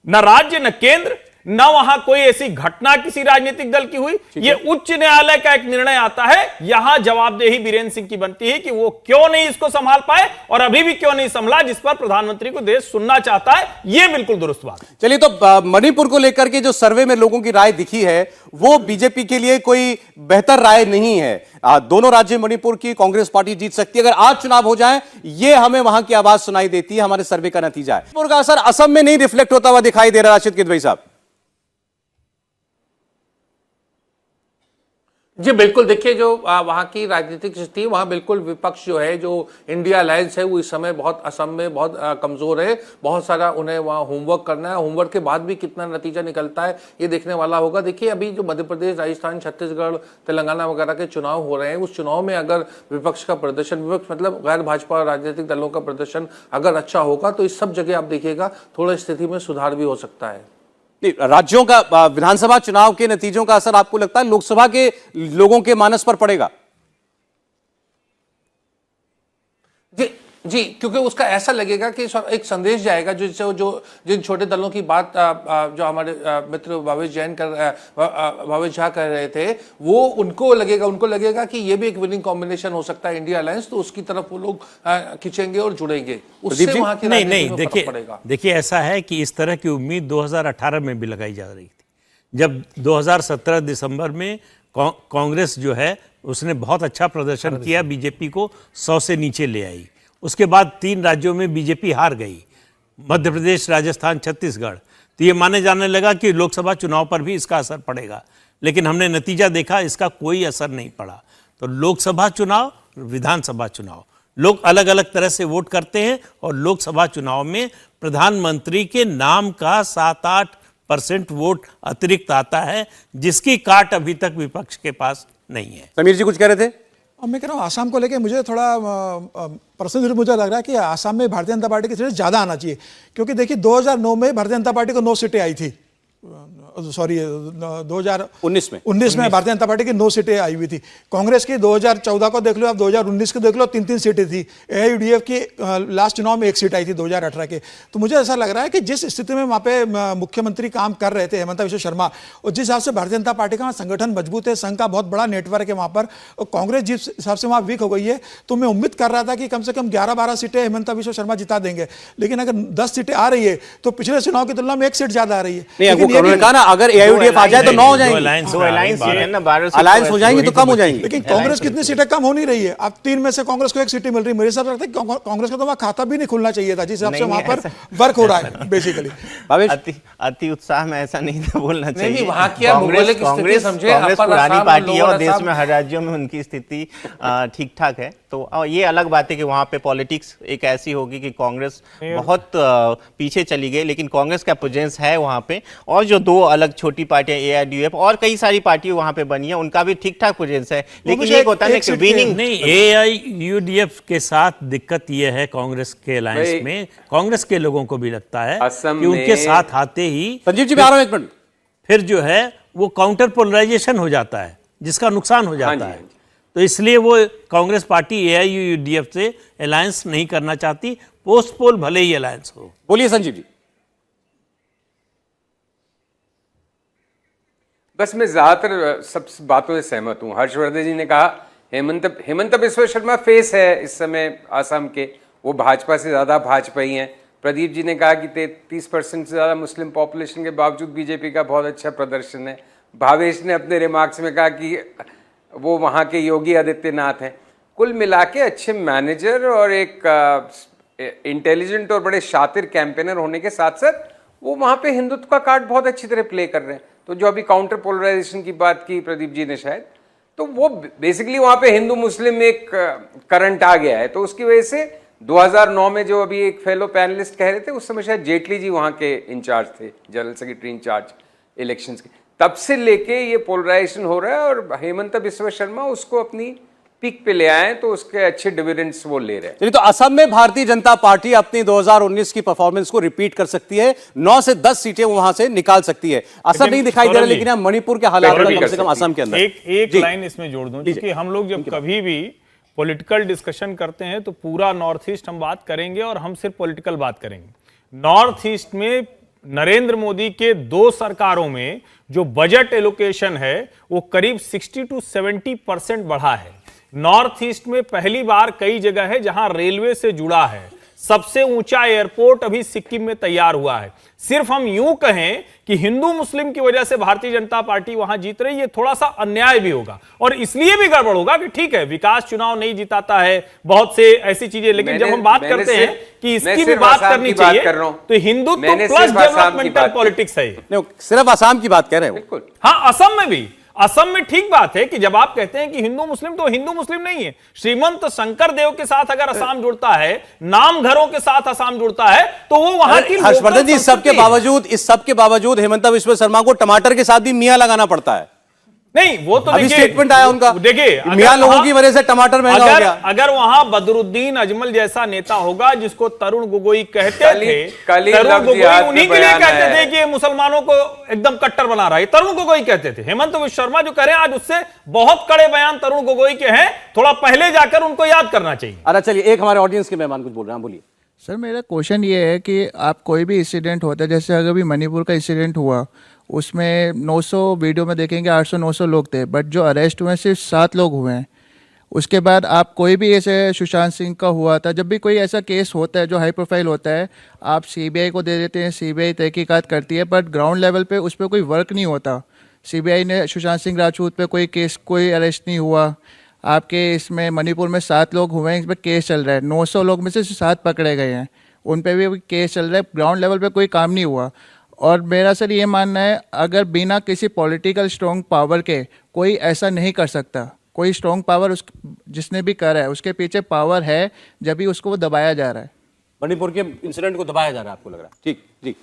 [SPEAKER 4] न राज्य न केंद्र, न वहां कोई ऐसी घटना किसी राजनीतिक दल की हुई, यह उच्च न्यायालय का एक निर्णय आता है। यहां जवाबदेही बीरेन सिंह की बनती है कि वो क्यों नहीं इसको संभाल पाए और अभी भी क्यों नहीं संभला, जिस पर प्रधानमंत्री को देश सुनना चाहता है। यह बिल्कुल दुरुस्त बात है।
[SPEAKER 1] चलिए, तो मणिपुर को लेकर के जो सर्वे में लोगों की राय दिखी है, वो बीजेपी के लिए कोई बेहतर राय नहीं है। दोनों राज्य मणिपुर की कांग्रेस पार्टी जीत सकती है अगर आज चुनाव हो जाए, ये हमें वहां की आवाज सुनाई देती है, हमारे सर्वे का नतीजा है। मणिपुर का असर असम में नहीं रिफ्लेक्ट होता हुआ दिखाई दे रहा है, राशिद किदवई साहब।
[SPEAKER 5] जी बिल्कुल, देखिए जो वहाँ की राजनीतिक स्थिति है, वहाँ बिल्कुल विपक्ष जो है, जो इंडिया अलायंस है, वो इस समय बहुत असम में बहुत कमजोर है। बहुत सारा उन्हें वहाँ होमवर्क करना है। होमवर्क के बाद भी कितना नतीजा निकलता है ये देखने वाला होगा। देखिए अभी जो मध्य प्रदेश, राजस्थान, छत्तीसगढ़, तेलंगाना वगैरह के चुनाव हो रहे हैं, उस चुनाव में अगर विपक्ष का प्रदर्शन, विपक्ष मतलब गैर भाजपा राजनीतिक दलों का प्रदर्शन अगर अच्छा होगा, तो इस सब जगह आप देखिएगा थोड़ा स्थिति में सुधार भी हो सकता है।
[SPEAKER 1] राज्यों का विधानसभा चुनाव के नतीजों का असर आपको लगता है लोकसभा के लोगों के मानस पर पड़ेगा?
[SPEAKER 5] जी जी, क्योंकि उसका ऐसा लगेगा कि एक संदेश जाएगा जो जिन छोटे दलों की बात जो हमारे मित्र भावेश झा कर रहे थे, वो उनको लगेगा कि ये भी एक विनिंग कॉम्बिनेशन हो सकता है इंडिया अलायंस, तो उसकी तरफ वो लोग खींचेंगे और जुड़ेंगे, उससे वहां की
[SPEAKER 2] नहीं,
[SPEAKER 5] राजनीति में फर्क पड़ेगा।
[SPEAKER 2] देखिए ऐसा है कि इस तरह की उम्मीद 2018 में भी लगाई जा रही थी, जब 2017 दिसंबर में कांग्रेस जो है उसने बहुत अच्छा प्रदर्शन किया, बीजेपी को 100 से नीचे ले आई। उसके बाद 3 राज्यों में बीजेपी हार गई, मध्य प्रदेश, राजस्थान, छत्तीसगढ़। तो ये माने जाने लगा कि लोकसभा चुनाव पर भी इसका असर पड़ेगा, लेकिन हमने नतीजा देखा इसका कोई असर नहीं पड़ा। तो लोकसभा चुनाव, विधानसभा चुनाव, लोग अलग अलग तरह से वोट करते हैं और लोकसभा चुनाव में प्रधानमंत्री के नाम का 7-8% वोट अतिरिक्त आता है, जिसकी काट अभी तक विपक्ष के पास नहीं है।
[SPEAKER 1] समीर जी कुछ कह रहे थे?
[SPEAKER 7] और मैं कह रहा हूँ आसाम को लेके मुझे थोड़ा पर्सनली मुझे लग रहा है कि आसाम में भारतीय जनता पार्टी की सीटें ज़्यादा आना चाहिए, क्योंकि देखिए 2009 में भारतीय जनता पार्टी को 9 सीटें आई थी, सॉरी 2019 में भारतीय जनता पार्टी की 9 सीटें आई हुई थी। कांग्रेस की 2014 को देख लो आप, 2019 को देख लो, 3-3 सीटें थी। AIUDF की लास्ट चुनाव में 1 सीट आई थी 2018 के। तो मुझे ऐसा लग रहा है कि जिस स्थिति में वहाँ पे मुख्यमंत्री काम कर रहे थे हेमंत बिस्वा शर्मा, और जिस हिसाब से भारतीय जनता पार्टी का संगठन मजबूत है, संघ का बहुत बड़ा नेटवर्क है वहाँ पर, और कांग्रेस जिस हिसाब से वहाँ वीक हो गई है, तो मैं उम्मीद कर रहा था कि कम से कम 11-12 सीटें हेमंत बिस्वा शर्मा जिता देंगे। लेकिन अगर 10 सीटें आ रही है तो पिछले चुनाव की तुलना में 1 सीट ज्यादा आ रही है।
[SPEAKER 1] अगर AIUDF आ जाए तो 9 हो जाएंगे, अलायंस हो जाएंगे तो कम हो जाएंगे।
[SPEAKER 7] लेकिन कांग्रेस कितनी सीटें कम हो नहीं रही है, अब 3 में से कांग्रेस को 1 सीटें मिल रही है। मेरे हिसाब से लगता है कि कांग्रेस का तो वहाँ खाता भी नहीं खुलना चाहिए था, जिस हिसाब से वहाँ पर वर्क हो रहा है बेसिकली।
[SPEAKER 3] अति उत्साह में ऐसा नहीं था बोलना चाहिए।
[SPEAKER 5] वहाँ की कांग्रेस
[SPEAKER 3] पुरानी पार्टी है और देश में हर राज्यों में उनकी स्थिति ठीक ठाक है। तो ये अलग बात है कि वहाँ पे पॉलिटिक्स एक ऐसी होगी कि कांग्रेस बहुत पीछे चली गई, लेकिन कांग्रेस का प्रेजेंस है वहाँ पे। और जो 2 अलग छोटी पार्टियां AIUDF और कई सारी पार्टी वहाँ पे बनी है, उनका भी ठीक ठाक प्रेजेंस है। लेकिन ये होता है कि विनिंग
[SPEAKER 2] नहीं, AIUDF के साथ दिक्कत ये है कांग्रेस के अलायंस में, कांग्रेस के लोगों को भी लगता है कि उनके साथ आते ही
[SPEAKER 1] संजीव जी मैं आ रहा हूं 1 मिनट,
[SPEAKER 2] फिर जो है वो काउंटर पोलराइजेशन हो जाता है, जिसका नुकसान हो जाता है। तो इसलिए वो कांग्रेस पार्टी AIUDF से अलायंस नहीं करना चाहती, पोस्ट पोल भले ही अलायंस हो।
[SPEAKER 1] बोलिए संजीव जी।
[SPEAKER 6] बस मैं ज्यादातर सब बातों से सहमत हूं। हर्षवर्धन जी ने कहा हेमंत बिस्वा शर्मा फेस है इस समय आसाम के, वो भाजपा से ज्यादा भाजपाई हैं। प्रदीप जी ने कहा कि 33% से ज्यादा मुस्लिम पॉपुलेशन के बावजूद बीजेपी का बहुत अच्छा प्रदर्शन है। भावेश ने अपने रिमार्क्स में कहा कि वो वहाँ के योगी आदित्यनाथ हैं। कुल मिला के अच्छे मैनेजर और एक इंटेलिजेंट और बड़े शातिर कैंपेनर होने के साथ साथ वो वहाँ पे हिंदुत्व का कार्ड बहुत अच्छी तरह प्ले कर रहे हैं। तो जो अभी काउंटर पोलराइजेशन की बात की प्रदीप जी ने शायद, तो वो बेसिकली वहाँ पे हिंदू मुस्लिम एक करंट आ गया है। तो उसकी वजह से 2009 में जो अभी एक फेलो पैनलिस्ट कह रहे थे, उस समय शायद जेटली जी वहाँ के इंचार्ज थे, जनरल सेक्रेटरी इंचार्ज इलेक्शंस के, तब से लेके ये पोलराइजेशन हो रहा है और हेमंत बिस्वा शर्मा उसको अपनी पीक पे ले आए, तो उसके अच्छे डिविडेंड्स वो ले रहे हैं।
[SPEAKER 1] चलिए, तो असम में भारतीय जनता पार्टी अपनी 2019 की परफॉर्मेंस को रिपीट कर सकती है, 9 से 10 सीटें वहां से निकाल सकती है। असर नहीं दिखाई दे रहा, लेकिन अब मणिपुर के हालात कम से कम असम के अंदर
[SPEAKER 4] एक लाइन इसमें जोड़ दूं, क्योंकि हम लोग जब कभी भी पॉलिटिकल डिस्कशन करते हैं तो पूरा नॉर्थ ईस्ट हम बात करेंगे और हम सिर्फ पॉलिटिकल बात करेंगे। नॉर्थ ईस्ट में नरेंद्र मोदी के 2 सरकारों में जो बजट एलोकेशन है वो करीब 60 to 70% बढ़ा है। नॉर्थ ईस्ट में पहली बार कई जगह है जहां रेलवे से जुड़ा है। सबसे ऊंचा एयरपोर्ट अभी सिक्किम में तैयार हुआ है। सिर्फ हम यूं कहें कि हिंदू मुस्लिम की वजह से भारतीय जनता पार्टी वहां जीत रही है, थोड़ा सा अन्याय भी होगा और इसलिए भी गड़बड़ होगा कि ठीक है विकास चुनाव नहीं जिताता है, बहुत से ऐसी चीजें, लेकिन जब हम बात करते हैं कि इसकी भी बात करनी चाहिए तो हिंदुत्व प्लस डेवलपमेंटल पॉलिटिक्स है।
[SPEAKER 1] सिर्फ असम की बात कह रहे हो?
[SPEAKER 4] हाँ, असम में भी, असम में ठीक बात है कि जब आप कहते हैं कि हिंदू मुस्लिम, तो हिंदू मुस्लिम नहीं है। श्रीमंत शंकर देव के साथ अगर असम जुड़ता है, नाम घरों के साथ असम जुड़ता है, तो वो वहां की
[SPEAKER 1] हर्षवर्धन जी, इस सब के बावजूद हेमंत बिस्वा शर्मा को टमाटर के साथ भी मियां लगाना पड़ता है।
[SPEAKER 4] नहीं वो तो
[SPEAKER 1] अभी
[SPEAKER 4] देखिए,
[SPEAKER 1] स्टेटमेंट आया उनका,
[SPEAKER 4] देखिए
[SPEAKER 1] मियां लोगों की वजह से टमाटर महंगा हो गया।
[SPEAKER 4] अगर वहां बदरुद्दीन अजमल जैसा नेता होगा जिसको तरुण गोगोई कहते थे,
[SPEAKER 6] कल ही
[SPEAKER 4] तरुण
[SPEAKER 6] लफ्ज़
[SPEAKER 4] गोगोई
[SPEAKER 6] याद में
[SPEAKER 4] उन्हीं के लिए
[SPEAKER 6] बयान
[SPEAKER 4] कहते
[SPEAKER 6] आया
[SPEAKER 4] थे
[SPEAKER 6] है।
[SPEAKER 4] कि ये मुसलमानों को एकदम कट्टर बना रहा है, तरुण गोगोई कहते थे। हेमंत विश्व शर्मा जो कह रहे हैं आज उससे बहुत कड़े बयान तरुण गोगोई के हैं, थोड़ा पहले जाकर उनको याद करना चाहिए।
[SPEAKER 1] अच्छा चलिए, एक हमारे ऑडियंस के मेहमान कुछ बोल रहे हैं, बोलिए।
[SPEAKER 8] सर मेरा क्वेश्चन ये है कि आप कोई भी इंसिडेंट होता है, जैसे अगर भी मणिपुर का इंसिडेंट हुआ उसमें 900 वीडियो में देखेंगे 800-900 लोग थे, बट जो अरेस्ट हुए सिर्फ 7 लोग हुए हैं। उसके बाद आप कोई भी ऐसे सुशांत सिंह का हुआ था, जब भी कोई ऐसा केस होता है जो हाई प्रोफाइल होता है आप सीबीआई को दे देते हैं, सीबीआई तहकीकात करती है, बट ग्राउंड लेवल पे उस पर कोई वर्क नहीं होता। सीबीआई ने सुशांत सिंह राजपूत पे कोई केस, कोई अरेस्ट नहीं हुआ। आपके इसमें मणिपुर में 7 लोग हुए हैं, इस पर केस चल रहा है, 900 लोग में से 7 पकड़े गए हैं, उन पे भी केस चल रहा है, ग्राउंड लेवल पे कोई काम नहीं हुआ। और मेरा सर ये मानना है अगर बिना किसी पॉलिटिकल स्ट्रॉन्ग पावर के कोई ऐसा नहीं कर सकता, कोई स्ट्रॉन्ग पावर उस जिसने भी करा है उसके पीछे पावर है, जब भी उसको वो दबाया जा रहा है।
[SPEAKER 1] मणिपुर के इंसिडेंट को दबाया जा रहा है आपको लग रहा है? ठीक जी।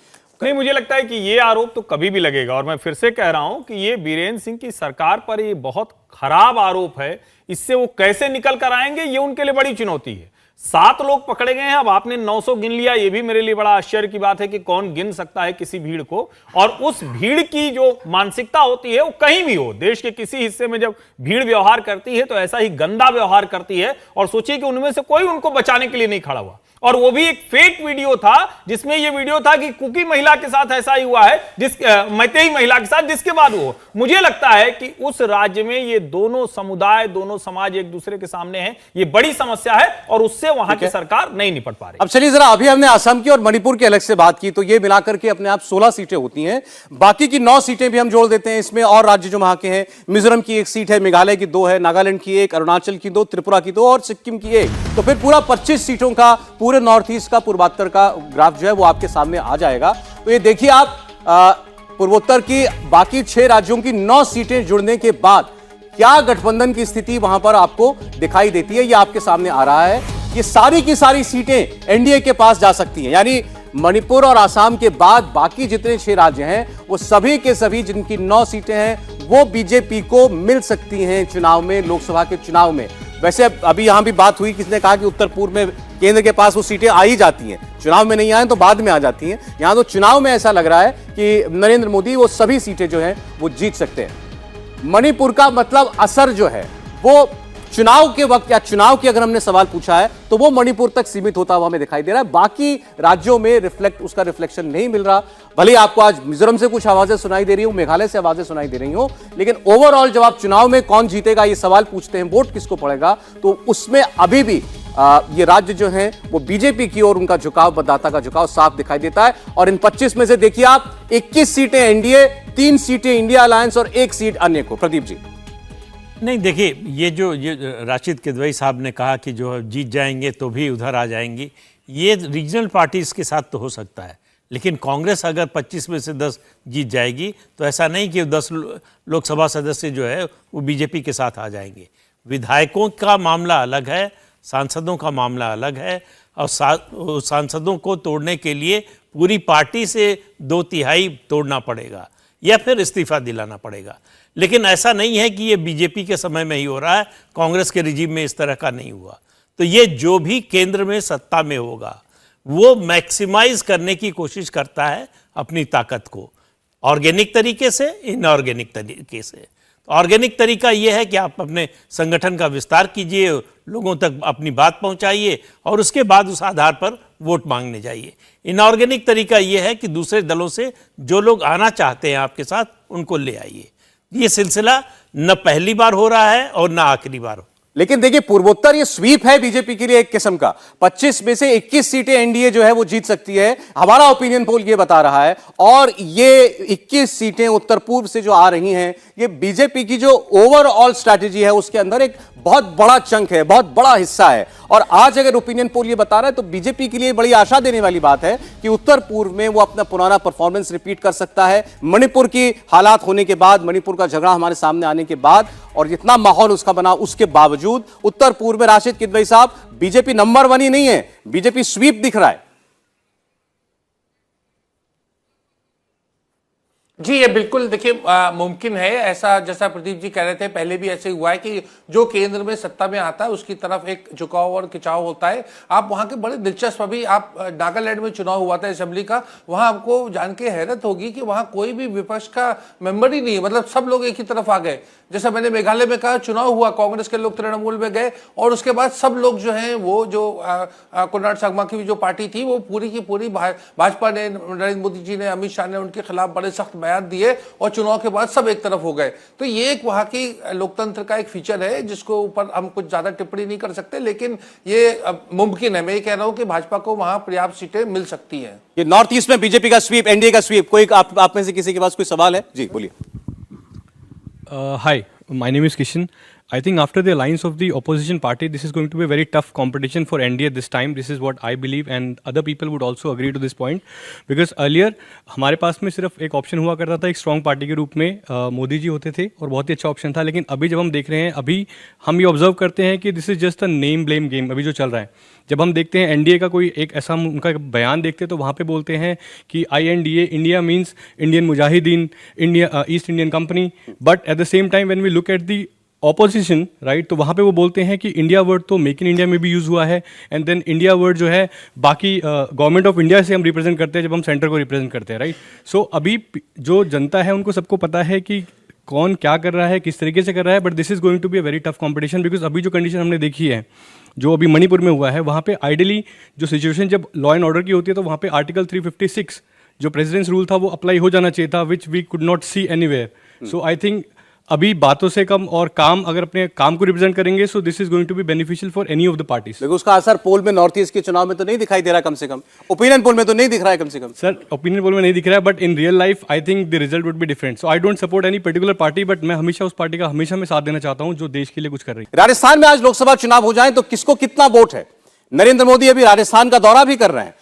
[SPEAKER 4] नहीं, मुझे लगता है कि ये आरोप तो कभी भी लगेगा, और मैं फिर से कह रहा हूं कि ये बीरेन्द्र सिंह की सरकार पर ये बहुत खराब आरोप है। इससे वो कैसे निकल कर आएंगे ये उनके लिए बड़ी चुनौती है। 7 लोग पकड़े गए हैं, अब आपने 900 गिन लिया, ये भी मेरे लिए बड़ा आश्चर्य की बात है कि कौन गिन सकता है किसी भीड़ को। और उस भीड़ की जो मानसिकता होती है वो कहीं भी हो, देश के किसी हिस्से में जब भीड़ व्यवहार करती है तो ऐसा ही गंदा व्यवहार करती है। और सोचिए कि उनमें से कोई उनको बचाने के लिए नहीं खड़ा हुआ, और वो भी एक फेक वीडियो था जिसमें ये वीडियो था कि कुकी महिला के साथ ऐसा ही हुआ है, मैतेई महिला के साथ, जिसके बाद वो मुझे लगता है कि उस राज्य में ये दोनों समुदाय, दोनों समाज एक दूसरे के सामने हैं, ये बड़ी समस्या है और उससे वहां की सरकार नहीं निपट पा रही।
[SPEAKER 1] अब चलिए जरा, अभी हमने असम की और मणिपुर की अलग से बात की, तो ये मिलाकर के अपने आप 16 सीटें होती हैं। बाकी की 9 सीटें भी हम जोड़ देते हैं इसमें, और राज्य जो वहां के हैं, मिजोरम की 1 सीट है, मेघालय की 2 है, नागालैंड की 1, अरुणाचल की 2, त्रिपुरा की 2 और सिक्किम की 1, तो फिर पूरा 25 सीटों का पूरे नॉर्थ ईस्ट का, पूर्वोत्तर का ग्राफ जो है वो आपके सामने आ जाएगा। तो ये देखिए आप, पूर्वोत्तर की बाकी 6 राज्यों की 9 सीटें जुड़ने के बाद क्या गठबंधन की स्थिति वहां पर आपको दिखाई देती है, ये आपके सामने आ रहा है। ये सारी की सारी सीटें एनडीए के पास जा सकती हैं, यानी मणिपुर और आसाम के बाद बाकी जितने 6 राज्य हैं वो सभी के सभी जिनकी 9 सीटें हैं वो बीजेपी को मिल सकती हैं चुनाव में, लोकसभा के चुनाव में। वैसे अभी यहां भी बात हुई, किसने कहा कि उत्तर पूर्व में केंद्र के पास वो सीटें आ ही जाती हैं, चुनाव में नहीं आए तो बाद में आ जाती हैं। यहां तो चुनाव में ऐसा लग रहा है कि नरेंद्र मोदी वो सभी सीटें जो हैं वो जीत सकते हैं। मणिपुर का मतलब असर जो है वो चुनाव के वक्त, या चुनाव की अगर हमने सवाल पूछा है तो वो मणिपुर तक सीमित होता हुआ हमें दिखाई दे रहा है, बाकी राज्यों में उसका रिफ्लेक्शन नहीं मिल रहा। भले आपको आज मिजोरम से कुछ आवाजें सुनाई दे रही हो, मेघालय से आवाजें सुनाई दे रही हो, लेकिन ओवरऑल जब आप चुनाव में कौन जीतेगा ये सवाल पूछते हैं, वोट किसको पड़ेगा, तो उसमें अभी भी ये राज्य जो है वो बीजेपी की ओर उनका झुकाव, मतदाता का झुकाव साफ दिखाई देता है। और इन 25 में से देखिए आप, 21 सीटें एनडीए, 3 सीटें इंडिया अलायंस और 1 सीट अन्य को। प्रदीप जी।
[SPEAKER 2] नहीं देखिए, ये राशिद किदवई साहब ने कहा कि जो जीत जाएंगे तो भी उधर आ जाएंगी, ये रीजनल पार्टीज के साथ तो हो सकता है, लेकिन कांग्रेस अगर 25 में से 10 जीत जाएगी तो ऐसा नहीं कि 10 लोकसभा सदस्य जो है वो बीजेपी के साथ आ जाएंगे। विधायकों का मामला अलग है, सांसदों का मामला अलग है, और सांसदों को तोड़ने के लिए पूरी पार्टी से 2/3 तोड़ना पड़ेगा या फिर इस्तीफा दिलाना पड़ेगा। लेकिन ऐसा नहीं है कि ये बीजेपी के समय में ही हो रहा है, कांग्रेस के रिजीम में इस तरह का नहीं हुआ। तो ये जो भी केंद्र में सत्ता में होगा वो मैक्सिमाइज करने की कोशिश करता है अपनी ताकत को, ऑर्गेनिक तरीके से, इनऑर्गेनिक तरीके से। ऑर्गेनिक तरीका यह है कि आप अपने संगठन का विस्तार कीजिए, लोगों तक अपनी बात पहुंचाइए और उसके बाद उस आधार पर वोट मांगने जाइए। इनऑर्गेनिक तरीका यह है कि दूसरे दलों से जो लोग आना चाहते हैं आपके साथ उनको ले आइए। ये सिलसिला न पहली बार हो रहा है और न आखिरी बार हो।
[SPEAKER 1] लेकिन देखिए, पूर्वोत्तर ये स्वीप है बीजेपी के लिए एक किस्म का। 25 में से 21 सीटें एनडीए जो है वो जीत सकती है, हमारा ओपिनियन पोल ये बता रहा है। और ये 21 सीटें उत्तर पूर्व से जो आ रही हैं, ये बीजेपी की जो ओवरऑल स्ट्रैटेजी है उसके अंदर एक बहुत बड़ा चंक है, बहुत बड़ा हिस्सा है। और आज अगर ओपिनियन पोल ये बता रहा है तो बीजेपी के लिए बड़ी आशा देने वाली बात है कि उत्तर पूर्व में वो अपना पुराना परफॉर्मेंस रिपीट कर सकता है। मणिपुर की हालात होने के बाद, मणिपुर का झगड़ा हमारे सामने आने के बाद और जितना माहौल उसका बना उसके बावजूद उत्तर पूर्व में राशिद किदवई साहब, बीजेपी नंबर 1 ही नहीं है, बीजेपी स्वीप दिख रहा है।
[SPEAKER 5] जी, ये बिल्कुल देखिए मुमकिन है। ऐसा जैसा प्रदीप जी कह रहे थे, पहले भी ऐसे हुआ है कि जो केंद्र में सत्ता में आता है उसकी तरफ एक झुकाव और खिंचाव होता है। आप वहां के बड़े दिलचस्प, अभी आप नागालैंड में चुनाव हुआ था असेंबली का, वहां आपको जान के हैरत होगी कि वहां कोई भी विपक्ष का मेंबर ही नहीं है, मतलब सब लोग एक ही तरफ आ गए। जैसा मैंने मेघालय में कहा, चुनाव हुआ, कांग्रेस के लोग तृणमूल में गए और उसके बाद सब लोग जो हैं वो जो कोनराड संगमा की जो पार्टी थी वो पूरी की पूरी भाजपा ने, नरेंद्र मोदी जी ने, अमित शाह ने उनके खिलाफ बड़े सख्त बयान दिए और चुनाव के बाद सब एक तरफ हो गए। तो ये एक वहां की लोकतंत्र का एक फीचर है जिसको ऊपर हम कुछ ज्यादा टिप्पणी नहीं कर सकते, लेकिन ये मुमकिन है। मैं ये कह रहा हूं कि भाजपा को वहां पर्याप्त सीटें मिल सकती हैं।
[SPEAKER 1] ये नॉर्थ ईस्ट में बीजेपी का स्वीप, एनडीए का स्वीप, कोई आप में से किसी के पास कोई सवाल है? जी बोलिए।
[SPEAKER 9] Hi, my name is Kishan. I think after the alliance of the opposition party, this is going to be a very tough competition for NDA this time. This is what I believe, and other people would also agree to this point. Because earlier, हमारे पास में सिर्फ एक option हुआ करता था, एक strong party के रूप में मोदी जी होते थे और बहुत ही अच्छा ऑप्शन था। लेकिन अभी जब हम देख रहे हैं, अभी हम ये ऑब्जर्व करते हैं कि this is just a name blame game अभी जो चल रहा है। जब हम देखते हैं एनडीए का कोई एक ऐसा उनका बयान देखते हैं तो वहाँ पे बोलते हैं कि INDA, India means Indian Mujahideen, India East Indian company, but at the same time when we look at the opposition, right, तो वहाँ पे वो बोलते हैं कि इंडिया वर्ड तो मेक इन इंडिया में भी यूज़ हुआ है, एंड देन इंडिया वर्ड जो है बाकी गवर्नमेंट ऑफ इंडिया से हम रिप्रेजेंट करते हैं जब हम सेंटर को रिप्रेजेंट करते हैं, राइट। सो अभी जो जनता है उनको सबको पता है कि कौन क्या कर रहा है, किस तरीके से कर रहा है, but this is going to be a very tough competition. Because अभी जो कंडीशन हमने देखी है, जो अभी मणिपुर में हुआ है, वहाँ पे आइडियली जो सिचुएशन जब लॉ एंड ऑर्डर की होती है तो वहाँ पे आर्टिकल 356 जो प्रेसिडेंट्स रूल था वो अप्लाई हो जाना चाहिए था, which we could not see anywhere. So I think अभी बातों से कम और काम, अगर अपने काम को रिप्रेजेंट करेंगे, so this is going to be beneficial for any of the parties.
[SPEAKER 1] लेकिन उसका असर पोल में नॉर्थ ईस्ट के चुनाव में तो नहीं दिखाई दे रहा, कम से कम ओपिनियन पोल में तो नहीं दिख रहा है, कम से कम।
[SPEAKER 9] सर ओपिनियन पोल में नहीं दिख रहा है, but in real life I think the result would be different. So I don't support any particular party, but मैं हमेशा उस पार्टी का हमेशा मैं साथ देना चाहता हूं जो देश के लिए कुछ कर रही है।
[SPEAKER 1] राजस्थान में आज लोकसभा चुनाव हो जाए तो किसको कितना वोट है? नरेंद्र मोदी अभी राजस्थान का दौरा भी कर रहे हैं।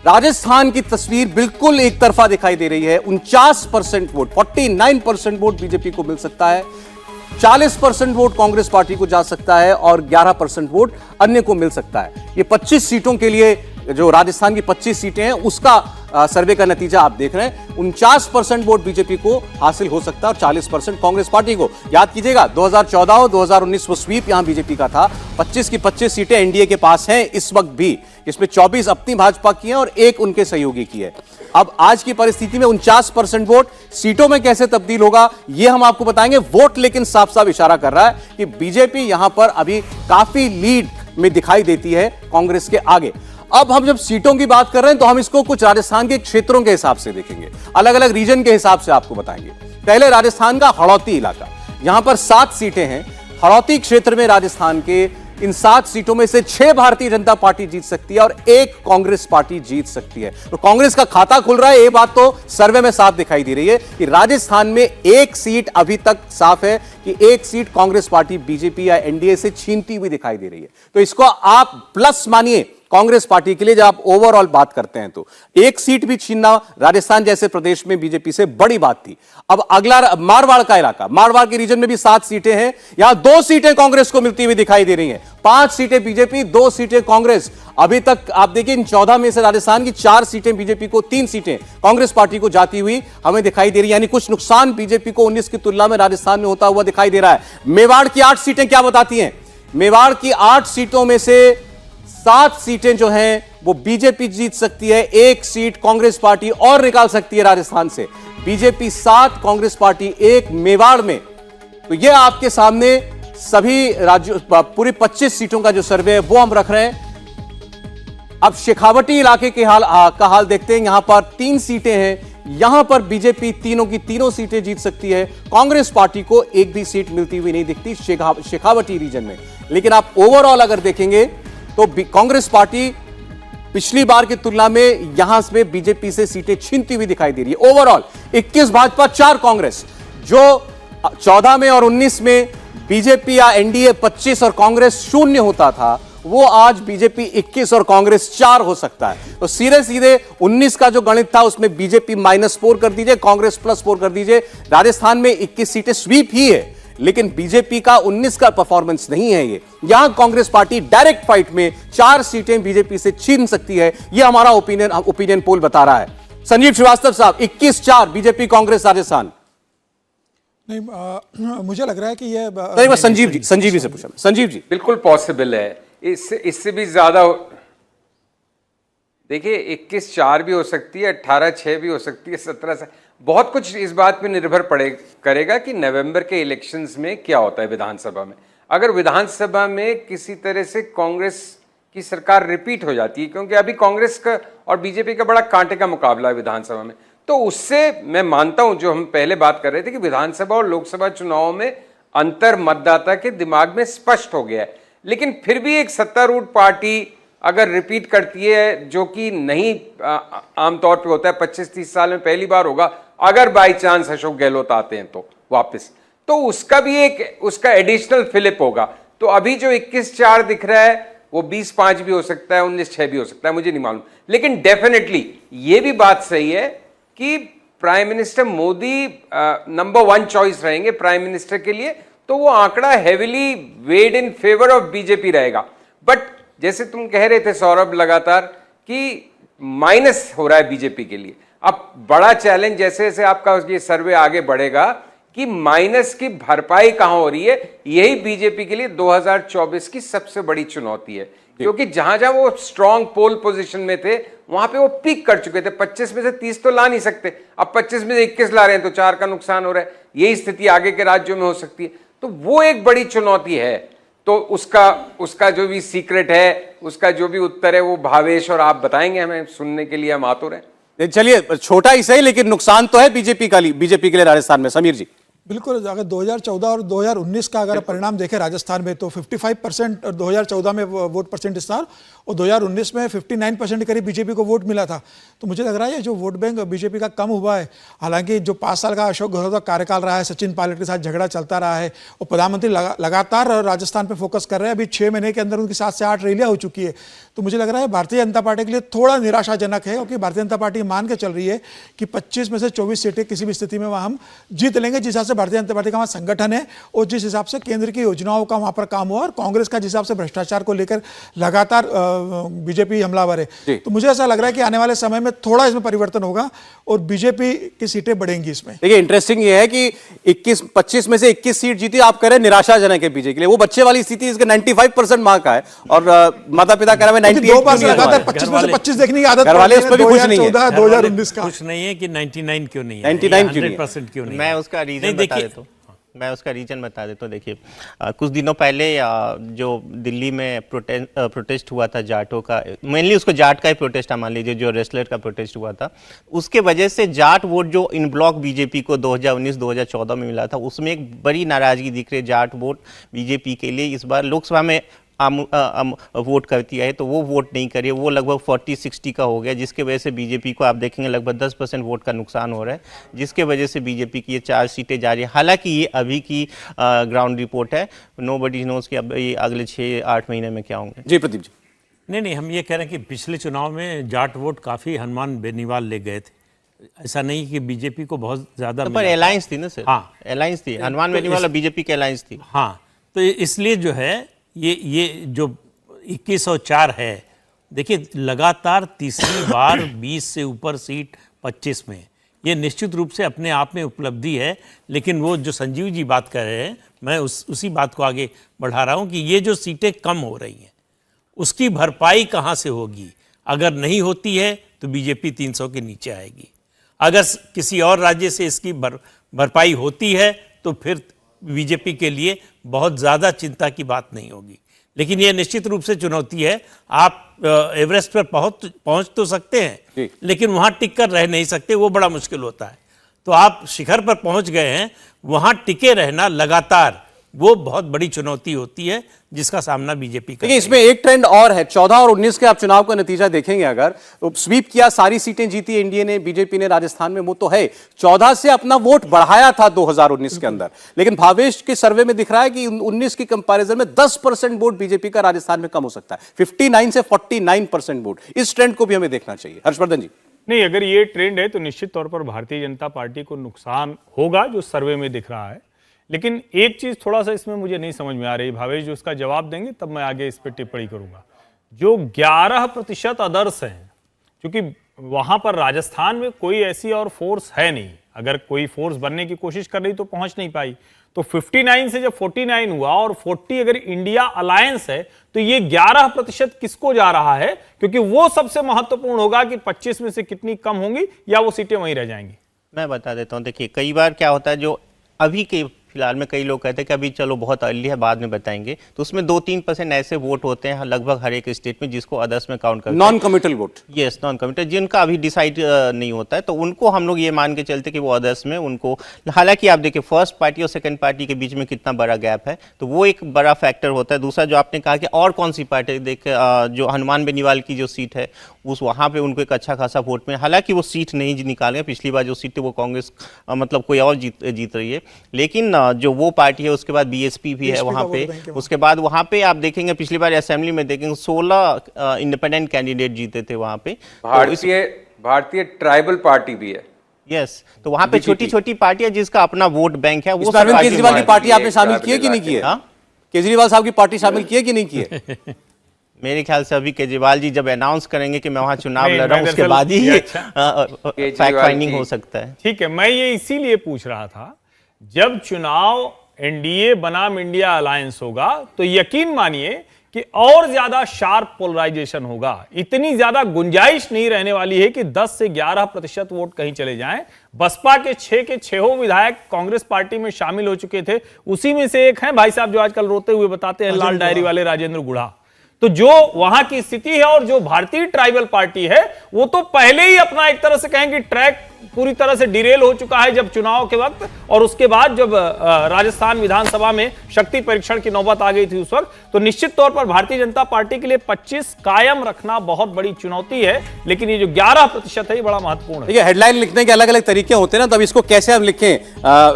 [SPEAKER 1] राजस्थान की तस्वीर बिल्कुल एक तरफा दिखाई दे रही है। 49% वोट, 49% वोट बीजेपी को मिल सकता है, 40% वोट कांग्रेस पार्टी को जा सकता है और 11% वोट अन्य को मिल सकता है। ये 25 सीटों के लिए, जो राजस्थान की 25 सीटें हैं, उसका सर्वे का नतीजा आप देख रहे हैं। 49% वोट बीजेपी को हासिल हो सकता है और 40% कांग्रेस पार्टी को। याद कीजिएगा 2014 और 2019 वो स्वीप यहां बीजेपी का था। 25 की 25 सीटें एनडीए के पास हैं इस वक्त भी, इसमें 24 अपनी भाजपा की हैं और 1 उनके सहयोगी की है। अब आज की परिस्थिति में 49% वोट सीटों में कैसे तब्दील होगा यह हम आपको बताएंगे। वोट लेकिन साफ साफ इशारा कर रहा है कि बीजेपी यहां पर अभी काफी लीड में दिखाई देती है कांग्रेस के आगे। अब हम जब सीटों की बात कर रहे हैं तो हम इसको कुछ राजस्थान के क्षेत्रों के हिसाब से देखेंगे, अलग अलग रीजन के हिसाब से आपको बताएंगे। पहले राजस्थान का हड़ौती इलाका, यहां पर 7 सीटें हैं। हड़ौती क्षेत्र में राजस्थान के इन 7 सीटों में से 6 भारतीय जनता पार्टी जीत सकती है और 1 कांग्रेस पार्टी जीत सकती है। तो कांग्रेस का खाता खुल रहा है, यह बात तो सर्वे में साफ दिखाई दे रही है कि राजस्थान में 1 सीट अभी तक साफ है कि 1 सीट कांग्रेस पार्टी बीजेपी या एनडीए से छीनती हुई दिखाई दे रही है। तो इसको आप प्लस मानिए कांग्रेस पार्टी के लिए। जब आप ओवरऑल बात करते हैं तो 1 सीट भी छीनना राजस्थान जैसे प्रदेश में बीजेपी से बड़ी बात थी। अब अगला मारवाड़ का इलाका, मारवाड़ के रीजन में भी 7 सीटें हैं। यहां 2 सीटें कांग्रेस को मिलती हुई दिखाई दे रही हैं, 5 सीटें बीजेपी, 2 सीटें कांग्रेस। अभी तक आप देखिए इन 14 में से राजस्थान की 4 सीटें बीजेपी को, 3 सीटें कांग्रेस पार्टी को जाती हुई हमें दिखाई दे रही है। यानी कुछ नुकसान बीजेपी को 19 की तुलना में राजस्थान में होता हुआ दिखाई दे रहा है। मेवाड़ की 8 सीटें क्या बताती हैं? मेवाड़ की 8 सीटों में से 7 सीटें जो हैं वो बीजेपी जीत सकती है, 1 सीट कांग्रेस पार्टी और निकाल सकती है राजस्थान से। बीजेपी 7, कांग्रेस पार्टी 1 मेवाड़ में। तो ये आपके सामने सभी राज्यों, पूरी 25 सीटों का जो सर्वे है वो हम रख रहे हैं। अब शेखावटी इलाके के हाल देखते हैं। यहां पर 3 सीटें हैं, यहां पर बीजेपी तीनों की तीनों सीटें जीत सकती है। कांग्रेस पार्टी को एक भी सीट मिलती हुई नहीं दिखती शेखावटी रीजन में। लेकिन आप ओवरऑल अगर देखेंगे तो कांग्रेस पार्टी पिछली बार की तुलना में यहां से बीजेपी से सीटें छीनती हुई दिखाई दे रही है। ओवरऑल 21 भाजपा, 4 कांग्रेस। जो 14 में और 19 में बीजेपी या एनडीए 25 और कांग्रेस 0 होता था, वो आज बीजेपी 21 और कांग्रेस 4 हो सकता है। तो सीधे सीधे 19 का जो गणित था उसमें बीजेपी -4 कर दीजिए, कांग्रेस +4 कर दीजिए। राजस्थान में 21 सीटें स्वीप ही है, लेकिन बीजेपी का 19 का परफॉर्मेंस नहीं है। ये यहां कांग्रेस पार्टी डायरेक्ट फाइट में 4 सीटें बीजेपी से छीन सकती है, यह हमारा ओपिनियन पोल बता रहा है। संजीव श्रीवास्तव साहब, 21-4 बीजेपी कांग्रेस राजस्थान।
[SPEAKER 7] नहीं, मुझे लग रहा है कि ये
[SPEAKER 1] नहीं, बस संजीव जी से पूछा। संजीव जी,
[SPEAKER 6] बिल्कुल पॉसिबल है, इससे भी ज्यादा। देखिए 21-4 भी हो सकती है, 18-6 भी हो सकती है, 17 से बहुत कुछ इस बात पे निर्भर करेगा कि नवंबर के इलेक्शंस में क्या होता है विधानसभा में। अगर विधानसभा में किसी तरह से कांग्रेस की सरकार रिपीट हो जाती है, क्योंकि अभी कांग्रेस का और बीजेपी का बड़ा कांटे का मुकाबला है विधानसभा में, तो उससे मैं मानता हूं, जो हम पहले बात कर रहे थे कि विधानसभा और लोकसभा चुनाव में अंतर मतदाता के दिमाग में स्पष्ट हो गया है। लेकिन फिर भी एक सत्तारूढ़ पार्टी अगर रिपीट करती है, जो कि नहीं आमतौर पे होता है, 25-30 साल में पहली बार होगा, अगर बाई चांस अशोक गहलोत आते हैं तो वापस, तो उसका भी एक उसका एडिशनल फिलिप होगा। तो अभी जो 21-4 दिख रहा है वो 20-5 भी हो सकता है, 19-6 भी हो सकता है, मुझे नहीं मालूम। लेकिन डेफिनेटली ये भी बात सही है कि prime minister Modi number 1 choice रहेंगे प्राइम मिनिस्टर के लिए, तो वो आंकड़ा heavily weighed in favour of BJP रहेगा। बट जैसे तुम कह रहे थे सौरभ लगातार कि माइनस हो रहा है बीजेपी के लिए, अब बड़ा चैलेंज जैसे जैसे आपका ये सर्वे आगे बढ़ेगा कि माइनस की भरपाई कहां हो रही है, यही बीजेपी के लिए 2024 की सबसे बड़ी चुनौती है। क्योंकि जहां जहां वो स्ट्रांग पोल पोजीशन में थे वहां पे वो पीक कर चुके थे। 25 में से 30 तो ला नहीं सकते, अब 25 में से 21 ला रहे हैं, तो 4 का नुकसान हो रहा है। यही स्थिति आगे के राज्यों में हो सकती है, तो वो एक बड़ी चुनौती है। तो उसका जो भी सीक्रेट है, उसका जो भी उत्तर है, वो भावेश और आप बताएंगे हमें, सुनने के लिए हम आतुर हैं।
[SPEAKER 1] चलिए, छोटा ही सही लेकिन नुकसान तो है बीजेपी के लिए राजस्थान में। समीर जी,
[SPEAKER 7] बिल्कुल, अगर 2014 और 2019 का अगर परिणाम देखें राजस्थान में, तो 55% 2014 में वोट परसेंट स्थान और 2019 में 59% करीब बीजेपी को वोट मिला था। तो मुझे लग रहा है जो वोट बैंक बीजेपी का कम हुआ है। हालांकि जो 5 साल का अशोक गहलोत का कार्यकाल रहा है, सचिन पायलट के साथ झगड़ा चलता रहा है और प्रधानमंत्री लगातार राजस्थान पर फोकस कर रहे हैं। अभी 6 महीने के अंदर उनकी 7 से 8 रैलियां हो चुकी है। तो मुझे लग रहा है भारतीय जनता पार्टी के लिए थोड़ा निराशाजनक है, क्योंकि भारतीय जनता पार्टी मान के चल रही है कि 25 में से 24 सीटें किसी भी स्थिति में वहां हम जीत लेंगे, जिस हिसाब से भारतीय जनता पार्टी का वहां संगठन है और जिस हिसाब से केंद्र की योजनाओं का वहां पर काम हुआ, और कांग्रेस का जिस हिसाब से भ्रष्टाचार को लेकर लगातार बीजेपी हमलावर है। तो मुझे ऐसा लग रहा है कि आने वाले समय में थोड़ा इसमें परिवर्तन होगा और बीजेपी की सीटें बढ़ेंगी इसमें।
[SPEAKER 1] देखिए, इंटरेस्टिंग ये है कि 25 में से 21 सीट जीती, आप कह रहे हैं निराशाजनक है बीजेपी के लिए। वो बच्चे वाली स्थिति इसके 95% मार्क है और माता पिता कह रहे हैं 98।
[SPEAKER 7] 2 बार से लगातार 25 में से 25 देखने की आदत
[SPEAKER 1] घर वाले इस पर भी खुश नहीं है।
[SPEAKER 7] 2019 का
[SPEAKER 2] कुछ नहीं है कि 99 क्यों नहीं है,
[SPEAKER 1] 99 क्यों नहीं है?
[SPEAKER 2] 100% क्यों नहीं है?
[SPEAKER 3] मैं उसका रीजन बता देता हूँ। देखिए, कुछ दिनों पहले जो दिल्ली में प्रोटेस्ट हुआ था जाटों का, मेनली उसको जाट का ही प्रोटेस्ट मान लीजिए, जो रेसलर का प्रोटेस्ट हुआ था, उसके वजह से जाट वोट जो इन ब्लॉक बीजेपी को 2019-2014 में मिला था, उसमें एक बड़ी नाराजगी दिख रही है। जाट वोट बीजेपी के लिए इस बार लोकसभा में वोट करती है, तो वो वोट नहीं करी, वो लगभग 40-60 का हो गया, जिसके वजह से बीजेपी को आप देखेंगे लगभग 10% वोट का नुकसान हो रहा है, जिसके वजह से बीजेपी की ये 4 सीटें जा रही है। हालांकि ये अभी की ग्राउंड रिपोर्ट है, नोबडी नोज कि अब ये अगले 6-8 महीने में क्या होंगे।
[SPEAKER 1] जी प्रदीप जी,
[SPEAKER 2] नहीं, हम ये कह रहे हैं कि पिछले चुनाव में जाट वोट काफ़ी हनुमान बेनीवाल ले गए थे। ऐसा नहीं कि बीजेपी को बहुत ज़्यादा,
[SPEAKER 3] पर अलायंस थी ना सर।
[SPEAKER 2] हाँ,
[SPEAKER 3] अलायंस थी, हनुमान बेनीवाल और बीजेपी की अलायंस थी।
[SPEAKER 2] हाँ, तो इसलिए जो है ये जो 21 और 4 है, देखिए लगातार तीसरी बार 20 से ऊपर सीट 25 में, ये निश्चित रूप से अपने आप में उपलब्धि है। लेकिन वो जो संजीव जी बात कर रहे हैं, मैं उसी बात को आगे बढ़ा रहा हूँ कि ये जो सीटें कम हो रही हैं उसकी भरपाई कहाँ से होगी। अगर नहीं होती है तो बीजेपी 300 के नीचे आएगी। अगर किसी और राज्य से इसकी भरपाई होती है तो फिर बीजेपी के लिए बहुत ज़्यादा चिंता की बात नहीं होगी। लेकिन यह निश्चित रूप से चुनौती है। आप एवरेस्ट पर पहुंच तो सकते हैं, लेकिन वहां टिक कर रह नहीं सकते, वो बड़ा मुश्किल होता है। तो आप शिखर पर पहुंच गए हैं, वहां टिके रहना लगातार वो बहुत बड़ी चुनौती होती है, जिसका सामना बीजेपी का।
[SPEAKER 1] देखिए, इसमें एक ट्रेंड और है। 14 और 19 के आप चुनाव का नतीजा देखेंगे, अगर तो स्वीप किया, सारी सीटें जीती एनडीए ने, बीजेपी ने राजस्थान में, वो तो है। 14 से अपना वोट बढ़ाया था 2019 के अंदर, लेकिन भावेश के सर्वे में दिख रहा है कि 19 की कंपैरिजन में 10% वोट बीजेपी का राजस्थान में कम हो सकता है, 59 से 49% वोट। इस ट्रेंड को भी हमें देखना चाहिए। हर्षवर्धन जी,
[SPEAKER 4] नहीं, अगर ये ट्रेंड है तो निश्चित तौर पर भारतीय जनता पार्टी को नुकसान होगा, जो सर्वे में दिख रहा है। लेकिन एक चीज थोड़ा सा इसमें मुझे नहीं समझ में आ रही, भावेश जो उसका जवाब देंगे तब मैं आगे इस पर टिप्पणी करूंगा। जो 11% अदर्स हैं, क्योंकि वहां पर राजस्थान में कोई ऐसी और फोर्स है नहीं। अगर कोई फोर्स बनने की कोशिश कर रही तो पहुंच नहीं पाई। तो 59 से जब 49 हुआ और 40 अगर इंडिया अलायंस है तो ये 11% किसको जा रहा है? क्योंकि वो सबसे महत्वपूर्ण होगा कि 25 में से कितनी कम होंगी या वो सीटें वहीं रह जाएंगी।
[SPEAKER 3] मैं बता देता हूँ, देखिए कई बार क्या होता है, जो अभी के फिलहाल में कई लोग कहते हैं कि अभी चलो बहुत अर्ली है, बाद में बताएंगे, तो उसमें 2-3% ऐसे वोट होते हैं लगभग हर एक स्टेट में जिसको अदर्स में काउंट करते हैं,
[SPEAKER 1] non committal vote.
[SPEAKER 3] Yes, non committal, जिनका अभी डिसाइड नहीं होता है, तो उनको हम लोग ये मान के चलते कि वो अदर्स में उनको, हालांकि आप देखिए फर्स्ट पार्टी और सेकंड पार्टी के बीच में कितना बड़ा गैप है, तो वो एक बड़ा फैक्टर होता है। दूसरा जो आपने कहा कि और कौन सी पार्टी, देखिए जो हनुमान बेनीवाल की जो सीट है उस वहाँ पे उनको एक अच्छा खासा वोट में, हालांकि वो सीट नहीं निकाले, पिछली बार जो सीट थी वो कांग्रेस मतलब कोई और जीत रही है, लेकिन जो वो पार्टी है उसके बाद बीएसपी भी है वहाँ पे, उसके बाद वहाँ पे आप देखेंगे पिछली बार असेंबली में देखेंगे 16 इंडिपेंडेंट कैंडिडेट जीते थे वहाँ पे।
[SPEAKER 6] भारतीय ट्राइबल पार्टी भी है।
[SPEAKER 3] यस, तो वहाँ पे छोटी छोटी पार्टियां जिसका अपना वोट बैंक है। वो
[SPEAKER 1] अरविंद केजरीवाल की पार्टी आपने शामिल की है कि नहीं की है? केजरीवाल साहब की पार्टी शामिल की है कि नहीं की है?
[SPEAKER 3] मेरे ख्याल से अभी केजरीवाल जी जब अनाउंस करेंगे कि मैं वहां चुनाव लड़ रहा हूं उसके बाद ही फैक्ट फाइंडिंग हो सकता है।
[SPEAKER 4] ठीक है, मैं ये इसीलिए पूछ रहा था, जब चुनाव एनडीए बनाम इंडिया अलायंस होगा तो यकीन मानिए कि और ज्यादा शार्प पोलराइजेशन होगा। इतनी ज्यादा गुंजाइश नहीं रहने वाली है कि 10 से 11% वोट कहीं चले जाएं। बसपा के 6 के 6 विधायक कांग्रेस पार्टी में शामिल हो चुके थे, उसी में से एक हैं भाई साहब जो आजकल रोते हुए बताते हैं, लाल डायरी वाले राजेंद्र गुढ़ा। तो जो वहां की स्थिति है और जो भारतीय ट्राइबल पार्टी है वो तो पहले ही अपना एक तरह से कहेंगे ट्रैक पूरी तरह से डिरेल हो चुका है जब चुनाव के वक्त, और उसके बाद जब राजस्थान विधानसभा में शक्ति परीक्षण की नौबत आ गई थी उस वक्त, तो निश्चित तौर पर भारतीय जनता पार्टी के लिए 25 कायम रखना बहुत बड़ी चुनौती है। लेकिन ये जो 11% है ये बड़ा महत्वपूर्ण है।
[SPEAKER 1] ये हेडलाइन लिखने के अलग अलग तरीके होते हैं ना, तब इसको कैसे हम लिखें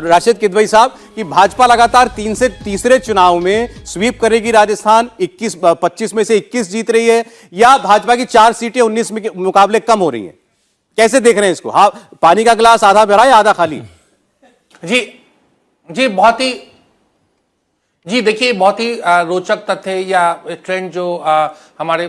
[SPEAKER 1] राशिद किदवई साहब कि भाजपा लगातार तीसरे चुनाव में स्वीप करेगी राजस्थान, 25 में से 21 जीत रही है, या भाजपा की 4 सीटें 19 में के मुकाबले कम हो रही हैं? कैसे देख रहे हैं इसको? हाँ, पानी का गिलास आधा भरा या आधा खाली?
[SPEAKER 5] जी बहुत ही, जी देखिए बहुत ही रोचक तथ्य या ट्रेंड जो हमारे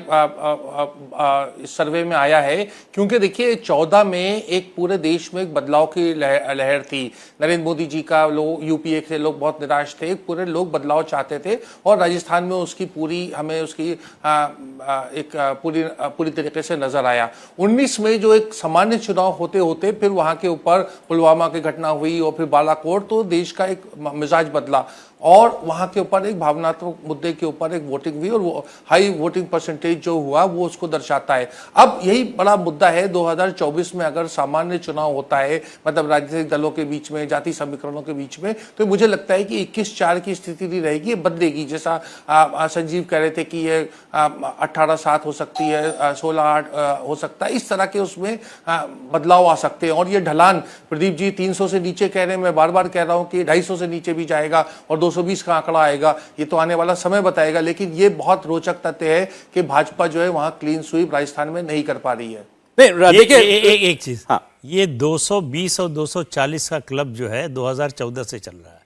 [SPEAKER 5] इस सर्वे में आया है, क्योंकि देखिए 14 में एक पूरे देश में एक बदलाव की लहर थी। नरेंद्र मोदी जी का लोग यूपीए से लोग बहुत निराश थे, पूरे लोग बदलाव चाहते थे और राजस्थान में उसकी पूरी हमें उसकी एक पूरी तरीके से नजर आया। 19 में जो एक सामान्य चुनाव होते होते फिर वहां के ऊपर पुलवामा की घटना हुई और फिर बालाकोट, तो देश का एक मिजाज बदला और वहां के ऊपर एक भावनात्मक मुद्दे के ऊपर एक वोटिंग हुई और वो हाई वोटिंग परसेंटेज जो हुआ वो उसको दर्शाता है। अब यही बड़ा मुद्दा है 2024 में अगर सामान्य चुनाव होता है, मतलब राजनीतिक दलों के बीच में, जाति समीकरणों के बीच में, तो मुझे लगता है कि 21-4 की स्थिति नहीं रहेगी, बदलेगी। जैसा संजीव कह रहे थे कि ये 18-7 हो सकती है, 16-8 हो सकता है, इस तरह के उसमें बदलाव आ सकते हैं। और ये ढलान प्रदीप जी 300 से नीचे कह रहे हैं, मैं बार बार कह रहा हूं कि 250 से नीचे भी जाएगा और 220 का आंकड़ा आएगा, ये तो आने वाला समय बताएगा। लेकिन ये बहुत रोचक तथ्य है कि भाजपा जो है वहां क्लीन स्वीप राजस्थान में नहीं कर पा रही है।
[SPEAKER 2] देखिए एक चीज, हाँ, ये 220 और 240 का क्लब जो है 2014 से चल रहा है।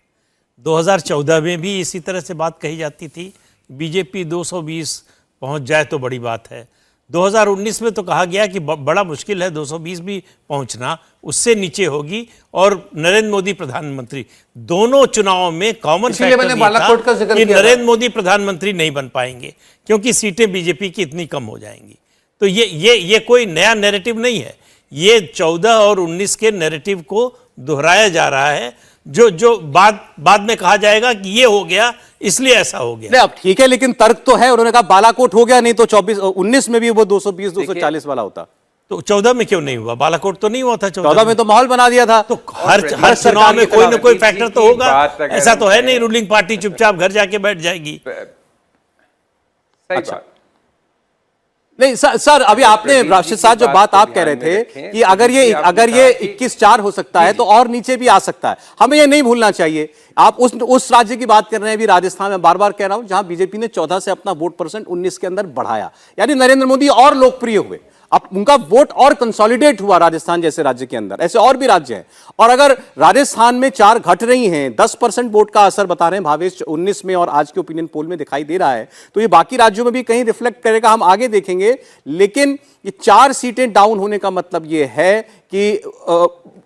[SPEAKER 2] 2014 में भी इसी तरह से बात कही जाती थी, बीजेपी 220 पहुंच जाए तो बड़ी बात है। 2019 में तो कहा गया कि बड़ा मुश्किल है 220 भी पहुंचना, उससे नीचे होगी। और नरेंद्र मोदी प्रधानमंत्री, दोनों चुनावों में कॉमन फैक्टर था कि नरेंद्र मोदी प्रधानमंत्री नहीं बन पाएंगे क्योंकि सीटें बीजेपी की इतनी कम हो जाएंगी। तो ये कोई नया नैरेटिव नहीं है, ये 14 और 19 के नैरेटिव को दोहराया जा रहा है, जो बाद में कहा जाएगा कि ये हो गया इसलिए ऐसा हो गया।
[SPEAKER 1] नहीं, अब ठीक है, लेकिन तर्क तो है, उन्होंने कहा बालाकोट हो गया, नहीं तो 19 में भी वो 220-240 वाला होता।
[SPEAKER 2] तो 14 में क्यों नहीं हुआ? बालाकोट तो नहीं हुआ था
[SPEAKER 1] 14 में, तो माहौल बना दिया था।
[SPEAKER 2] तो हर चुनाव में कोई ना कोई फैक्टर तो होगा, ऐसा तो है नहीं रूलिंग पार्टी चुपचाप घर जाके बैठ जाएगी।
[SPEAKER 6] सही बात
[SPEAKER 1] नहीं सर, अभी आपने राशिद साहब जो बात आप कह रहे थे कि अगर ये 21-4 हो सकता है तो और नीचे भी आ सकता है, हमें ये नहीं भूलना चाहिए। आप उस राज्य की बात कर रहे हैं अभी राजस्थान में, बार बार कह रहा हूं, जहां बीजेपी ने 14 से अपना वोट परसेंट 19 के अंदर बढ़ाया, यानी नरेंद्र मोदी और लोकप्रिय हुए। अब उनका वोट और कंसोलिडेट हुआ राजस्थान जैसे राज्य के अंदर, ऐसे और भी राज्य हैं। और अगर राजस्थान में 4 घट रही हैं, 10% वोट का असर बता रहे हैं भावेश 19 में और आज के ओपिनियन पोल में दिखाई दे रहा है, तो ये बाकी राज्यों में भी कहीं रिफ्लेक्ट करेगा, हम आगे देखेंगे। लेकिन ये 4 सीटें डाउन होने का मतलब ये है कि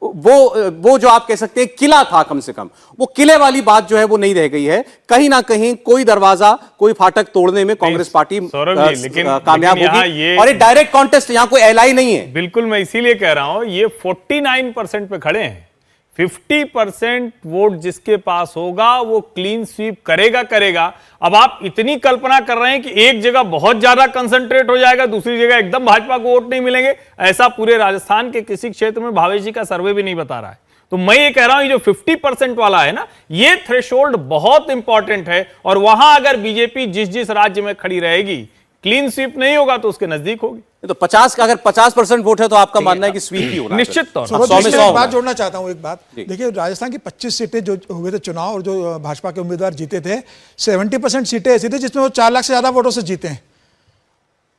[SPEAKER 1] वो जो आप कह सकते हैं किला था, कम से कम वो किले वाली बात जो है वो नहीं रह गई है। कहीं ना कहीं कोई दरवाजा, कोई फाटक तोड़ने में कांग्रेस पार्टी कामयाब होगी। और ये डायरेक्ट कॉन्टेस्ट, यहां कोई एलआई नहीं है।
[SPEAKER 4] बिल्कुल, मैं इसीलिए कह रहा हूं, ये 49% पे खड़े हैं। 50% वोट जिसके पास होगा वो क्लीन स्वीप करेगा। अब आप इतनी कल्पना कर रहे हैं कि एक जगह बहुत ज्यादा कंसंट्रेट हो जाएगा, दूसरी जगह एकदम भाजपा को वोट नहीं मिलेंगे, ऐसा पूरे राजस्थान के किसी क्षेत्र में भावेश जी का सर्वे भी नहीं बता रहा है। तो मैं ये कह रहा हूं, ये जो 50% वाला है ना, ये थ्रेशोल्ड बहुत इंपॉर्टेंट है। और वहां अगर बीजेपी जिस राज्य में खड़ी रहेगी, क्लीन स्वीप नहीं होगा तो उसके नजदीक होगी।
[SPEAKER 1] तो 50 का अगर 50% वोट है तो आपका मानना है कि स्वीप ही होना
[SPEAKER 4] निश्चित तौर
[SPEAKER 7] पर। 100 में 100 बात जोड़ना चाहता हूं, एक बात देखिए, राजस्थान की 25 सीटें जो हुए थे चुनाव और जो भाजपा के उम्मीदवार जीते थे, 70% सीटें ऐसी थी जिसमें वो 4 लाख से ज्यादा वोटों से जीते हैं।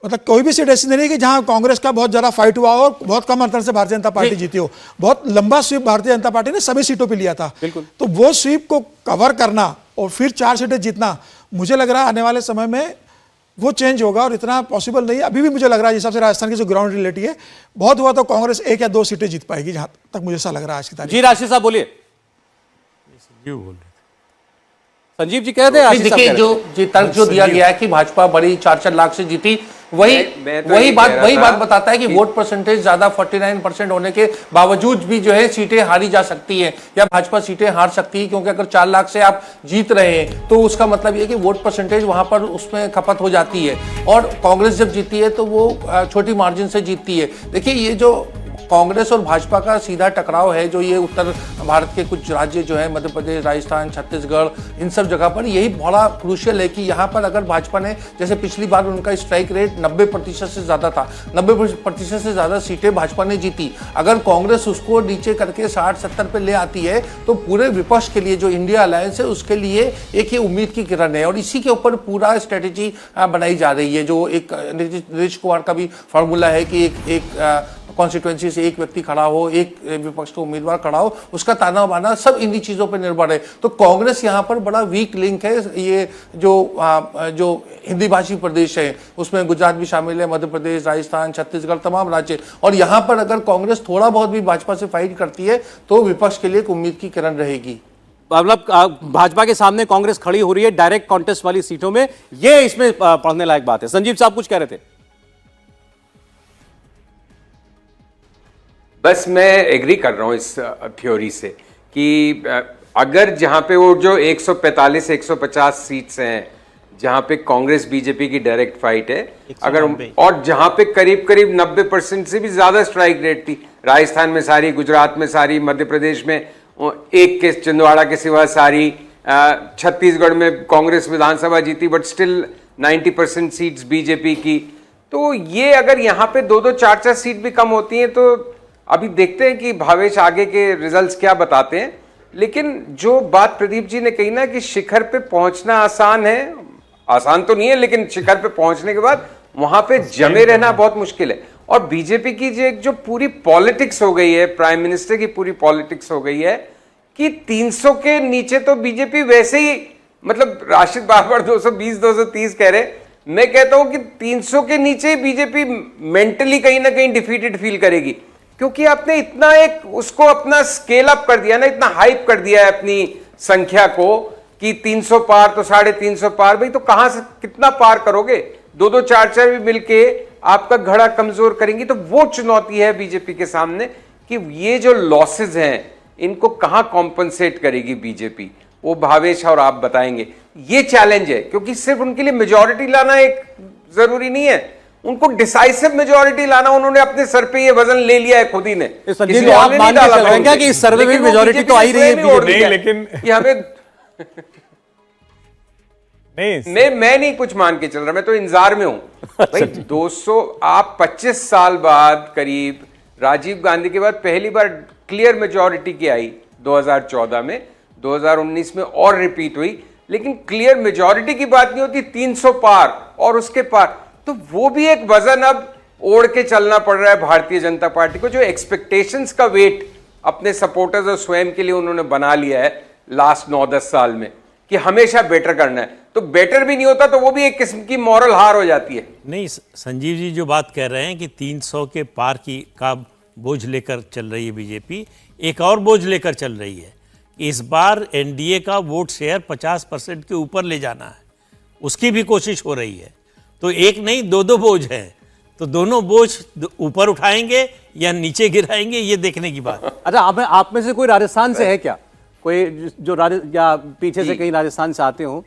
[SPEAKER 7] मतलब कोई भी सीट ऐसी नहीं कि जहां कांग्रेस का बहुत ज्यादा फाइट हुआ हो और बहुत कम अंतर से भारतीय जनता पार्टी जीती हो। बहुत लंबा स्वीप भारतीय जनता पार्टी ने सभी सीटों पे लिया था। तो वो स्वीप को कवर करना और फिर 4 सीटें जीतना, मुझे लग रहा है आने वाले समय में वो चेंज होगा और इतना पॉसिबल नहीं है। अभी भी मुझे लग रहा है, जिस हिसाब से राजस्थान की जो ग्राउंड रियलिटी है, बहुत हुआ तो कांग्रेस 1 या 2 सीटें जीत पाएगी, जहां तक मुझे ऐसा लग रहा है आज की तारीख।
[SPEAKER 1] जी राशिद साहब बोलिए। संजीव जी कह रहे हैं,
[SPEAKER 5] देखिए जो तर्क जो दिया गया है कि भाजपा बड़ी 4-4 लाख से जीती, वही बात बताता है कि वोट परसेंटेज ज्यादा 49% होने के बावजूद भी जो है सीटें हारी जा सकती हैं या भाजपा सीटें हार सकती है, क्योंकि अगर 4 लाख से आप जीत रहे हैं तो उसका मतलब ये कि वोट परसेंटेज वहां पर उसमें खपत हो जाती है। और कांग्रेस जब जीती है तो वो छोटी मार्जिन से जीतती है। देखिए, ये जो कांग्रेस और भाजपा का सीधा टकराव है, जो ये उत्तर भारत के कुछ राज्य जो है, मध्य प्रदेश, राजस्थान, छत्तीसगढ़, इन सब जगह पर यही बड़ा क्रूशियल है कि यहाँ पर अगर भाजपा ने, जैसे पिछली बार उनका स्ट्राइक रेट 90% से ज़्यादा था, 90% से ज़्यादा सीटें भाजपा ने जीती। अगर कांग्रेस उसको नीचे करके 60-70 पे ले आती है तो पूरे विपक्ष के लिए, जो इंडिया अलायंस है, उसके लिए एक ये उम्मीद की किरण है। और इसी के ऊपर पूरा स्ट्रेटेजी बनाई जा रही है, जो एक नीतीश कुमार का भी फॉर्मूला है कि एक कॉन्स्टिट्यूएंसी से एक व्यक्ति खड़ा हो, एक विपक्ष का उम्मीदवार खड़ा हो, उसका ताना बाना सब इन्हीं चीजों पर निर्भर है। तो कांग्रेस यहाँ पर बड़ा वीक लिंक है। ये जो हिंदी भाषी प्रदेश है उसमें गुजरात भी शामिल है, मध्य प्रदेश, राजस्थान, छत्तीसगढ़, तमाम राज्य। और यहाँ पर अगर कांग्रेस थोड़ा बहुत भी भाजपा से फाइट करती है तो विपक्ष के लिए एक उम्मीद की किरण रहेगी।
[SPEAKER 1] मतलब भाजपा के सामने कांग्रेस खड़ी हो रही है डायरेक्ट कॉन्टेस्ट वाली सीटों में, ये इसमें पढ़ने लायक बात है। संजीव साहब कुछ कह रहे थे।
[SPEAKER 6] बस मैं एग्री कर रहा हूं इस थ्योरी से कि अगर जहां पे वो जो 145-150 सीट्स हैं जहां पे कांग्रेस बीजेपी की डायरेक्ट फाइट है, अगर और जहां पे करीब करीब 90% से भी ज्यादा स्ट्राइक रेट थी, राजस्थान में सारी, गुजरात में सारी, मध्य प्रदेश में एक के छिंदवाड़ा के सिवा सारी, छत्तीसगढ़ में कांग्रेस विधानसभा जीती बट स्टिल 90% सीट्स बीजेपी की। तो ये अगर यहाँ पे 2-2, 4-4 सीट भी कम होती हैं तो अभी देखते हैं कि भावेश आगे के रिजल्ट्स क्या बताते हैं। लेकिन जो बात प्रदीप जी ने कही ना कि शिखर पे पहुंचना आसान है, आसान तो नहीं है, लेकिन शिखर पे पहुंचने के बाद वहां पे जमे रहना बहुत मुश्किल है। और बीजेपी की जो पूरी पॉलिटिक्स हो गई है, प्राइम मिनिस्टर की पूरी पॉलिटिक्स हो गई है कि 300 के नीचे तो बीजेपी वैसे ही, मतलब राशिद बार 220-230 कह रहे, मैं कहता हूं कि 300 के नीचे बीजेपी मेंटली कहीं ना कहीं डिफीटेड फील करेगी, क्योंकि आपने इतना एक उसको अपना स्केल अप कर दिया ना, इतना हाइप कर दिया है अपनी संख्या को कि 300 पार तो 350 पार, भाई तो कहां से कितना पार करोगे? 2-2, 4-4 भी मिलके आपका घड़ा कमजोर करेंगी। तो वो चुनौती है बीजेपी के सामने कि ये जो लॉसेज हैं इनको कहां कॉम्पनसेट करेगी बीजेपी, वो भावेश और आप बताएंगे। ये चैलेंज है, क्योंकि सिर्फ उनके लिए मेजॉरिटी लाना एक जरूरी नहीं है, उनको डिसाइसिव मेजॉरिटी लाना, उन्होंने अपने सर पे ये वजन ले लिया है खुद ही ने।
[SPEAKER 1] संजीव आप मान के चल रहे हैं क्या कि इस सर्वे में मेजॉरिटी तो आई रही है?
[SPEAKER 4] नहीं, लेकिन
[SPEAKER 6] ये हमें
[SPEAKER 4] नहीं,
[SPEAKER 6] मैं नहीं कुछ मान के चल रहा, मैं तो इंतजार में हूं भाई। 200 आप 25 साल बाद करीब, राजीव गांधी के बाद पहली बार क्लियर मेजॉरिटी की आई 2014 में, 2019 में और रिपीट हुई, लेकिन क्लियर मेजॉरिटी की बात नहीं होती, 300 पार और उसके पार। तो वो भी एक वजन अब ओढ़ के चलना पड़ रहा है भारतीय जनता पार्टी को। जो एक्सपेक्टेशंस का वेट अपने सपोर्टर्स और स्वयं के लिए उन्होंने बना लिया है लास्ट 9-10 साल में कि हमेशा बेटर करना है, तो बेटर भी नहीं होता तो वो भी एक किस्म की मॉरल हार हो जाती है।
[SPEAKER 2] नहीं, संजीव जी जो बात कह रहे हैं कि 300 के पार का बोझ लेकर चल रही है बीजेपी, एक और बोझ लेकर चल रही है। इस बार एनडीए का वोट शेयर 50% के ऊपर ले जाना है, उसकी भी कोशिश हो रही है। तो एक नहीं, दो बोझ है, तो दोनों बोझ ऊपर उठाएंगे या नीचे गिराएंगे, ये देखने की बात।
[SPEAKER 1] अच्छा, आप में से कोई राजस्थान से है क्या? कोई जो या पीछे से कहीं राजस्थान से आते हो?